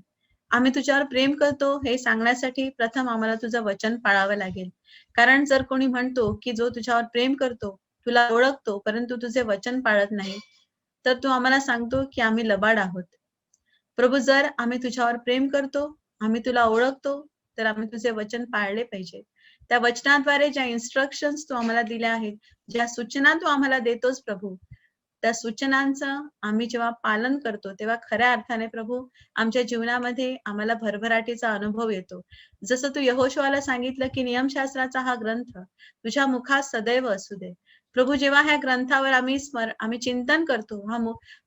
आम्ही तुझ्यावर प्रेम करतो हे सांगण्यासाठी प्रथम आम्हाला तुझं वचन पाळावं लागेल. कारण जर कोणी म्हणतो की जो तुझ्यावर प्रेम करतो, तुला ओळखतो, परंतु तुझे वचन पाळत नाही, तर तू आम्हाला सांगतो की आम्ही लबाड आहोत. प्रभू जर आम्ही तुझ्यावर प्रेम करतो, आम्ही तुला ओळखतो, तर आम्ही तुझे वचन पाळले पाहिजे. त्या वचनाद्वारे ज्या इन्स्ट्रक्शन्स तू आम्हाला दिल्या आहेत, ज्या सूचना तू आम्हाला देतोस प्रभू, त्या सूचनांचं आम्ही जेव्हा पालन करतो तेव्हा खऱ्या अर्थाने प्रभू आमच्या जीवनामध्ये आम्हाला भरभराटीचा अनुभव येतो. जसं तू यहोशुआला सांगितलं की नियमशास्त्राचा हा ग्रंथ तुझ्या मुखात सदैव असू दे. प्रभू जेव्हा ह्या ग्रंथावर आम्ही चिंतन करतो,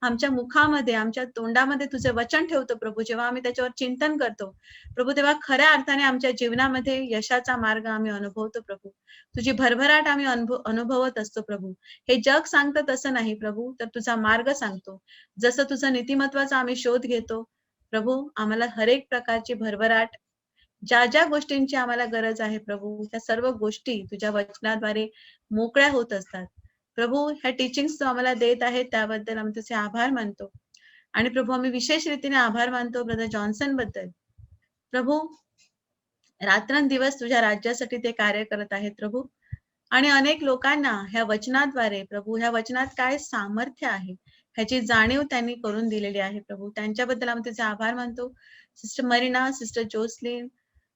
आमच्या मुखामध्ये, आमच्या तोंडामध्ये तुझे वचन ठेवतो प्रभू, जेव्हा आम्ही त्याच्यावर चिंतन करतो प्रभू, तेव्हा खऱ्या अर्थाने आमच्या जीवनामध्ये यशाचा मार्ग आम्ही अनुभवतो प्रभू. तुझी भरभराट आम्ही अनुभवत असतो प्रभू. हे जग सांगतं तसं नाही प्रभू, तर तुझा मार्ग सांगतो. जसं तुझं नीतिमत्वाचा आम्ही शोध घेतो प्रभू, आम्हाला हरेक प्रकारची भरभराट, ज्या ज्या गोष्टींची आम्हाला गरज आहे प्रभू, त्या सर्व गोष्टी तुझ्या वचनाद्वारे मोकळ्या होत असतात. प्रभू ह्या टीचिंग्स तू आम्हाला देत आहे त्याबद्दल आम्ही तुझे आभार मानतो. आणि प्रभू आम्ही विशेष रीतीने आभार मानतो ब्रदर जॉन्सन बद्दल. प्रभू रात्रंदिवस तुझ्या राज्यासाठी ते कार्य करत आहेत प्रभू. आणि अनेक लोकांना ह्या वचनाद्वारे प्रभू, ह्या वचनात काय सामर्थ्य आहे ह्याची जाणीव त्यांनी करून दिलेली आहे प्रभू. त्यांच्याबद्दल आम्ही तुझे आभार मानतो. सिस्टर मरीना, सिस्टर जोसलिन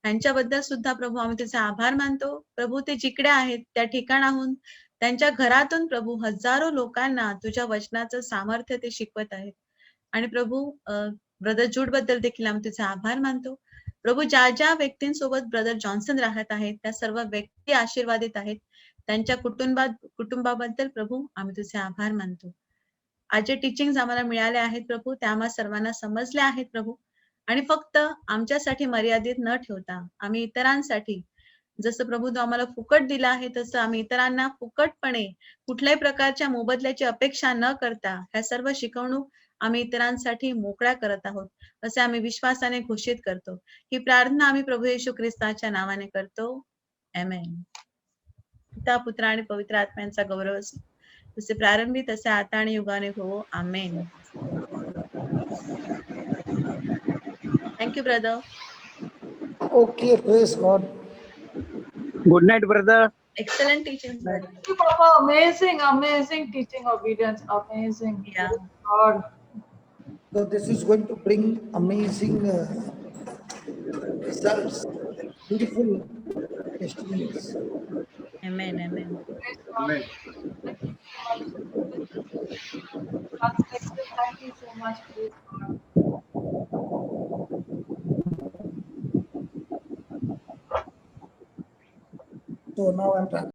यांच्याबद्दल सुद्धा प्रभू आम्ही तुझे आभार मानतो. प्रभू ते जिकडे आहेत त्या ठिकाणाहून, त्यांच्या घरातून प्रभू हजारो लोकांना तुझ्या वचनाचं सामर्थ्य ते शिकवत आहेत. आणि प्रभू ब्रदर जूड बद्दल देखील आम्ही तुझे आभार मानतो. प्रभू ज्या ज्या व्यक्तींसोबत ब्रदर जॉन्सन राहत आहेत त्या सर्व व्यक्ती आशीर्वादित आहेत. त्यांच्या कुटुंबाबद्दल प्रभू आम्ही तुझे आभार मानतो. आज जे टीचिंग आम्हाला मिळाले आहेत प्रभू, त्या आम्हाला सर्वांना समजले आहेत प्रभू. आणि फक्त आमच्यासाठी मर्यादित न ठेवता आम्ही इतरांसाठी, जसं प्रभू तू आम्हाला फुकट दिला आहे तसं आम्ही इतरांना फुकटपणे कुठल्याही प्रकारच्या मोबदल्याची अपेक्षा न करता ह्या सर्व शिकवणूक आम्ही इतरांसाठी मोकळ्या करत आहोत, असे आम्ही विश्वासाने घोषित करतो. ही प्रार्थना आम्ही प्रभू येशू ख्रिस्ताच्या नावाने करतो. आमेन. पिता, पुत्र आणि पवित्र आत्म्यांचा गौरव असो, जसे प्रारंभी तसे आता आणि युगाने हो. Amen. Thank you brother. Okay, praise God. Good night, brother. Excellent teaching. Thank you, Papa. Amazing teaching obedience. Amazing. Yeah. God. So this is going to bring amazing results, beautiful testimonies. Amen. Amen. Praise God. Thank you so much. Translation, thank you so much. Praise God. So now I'm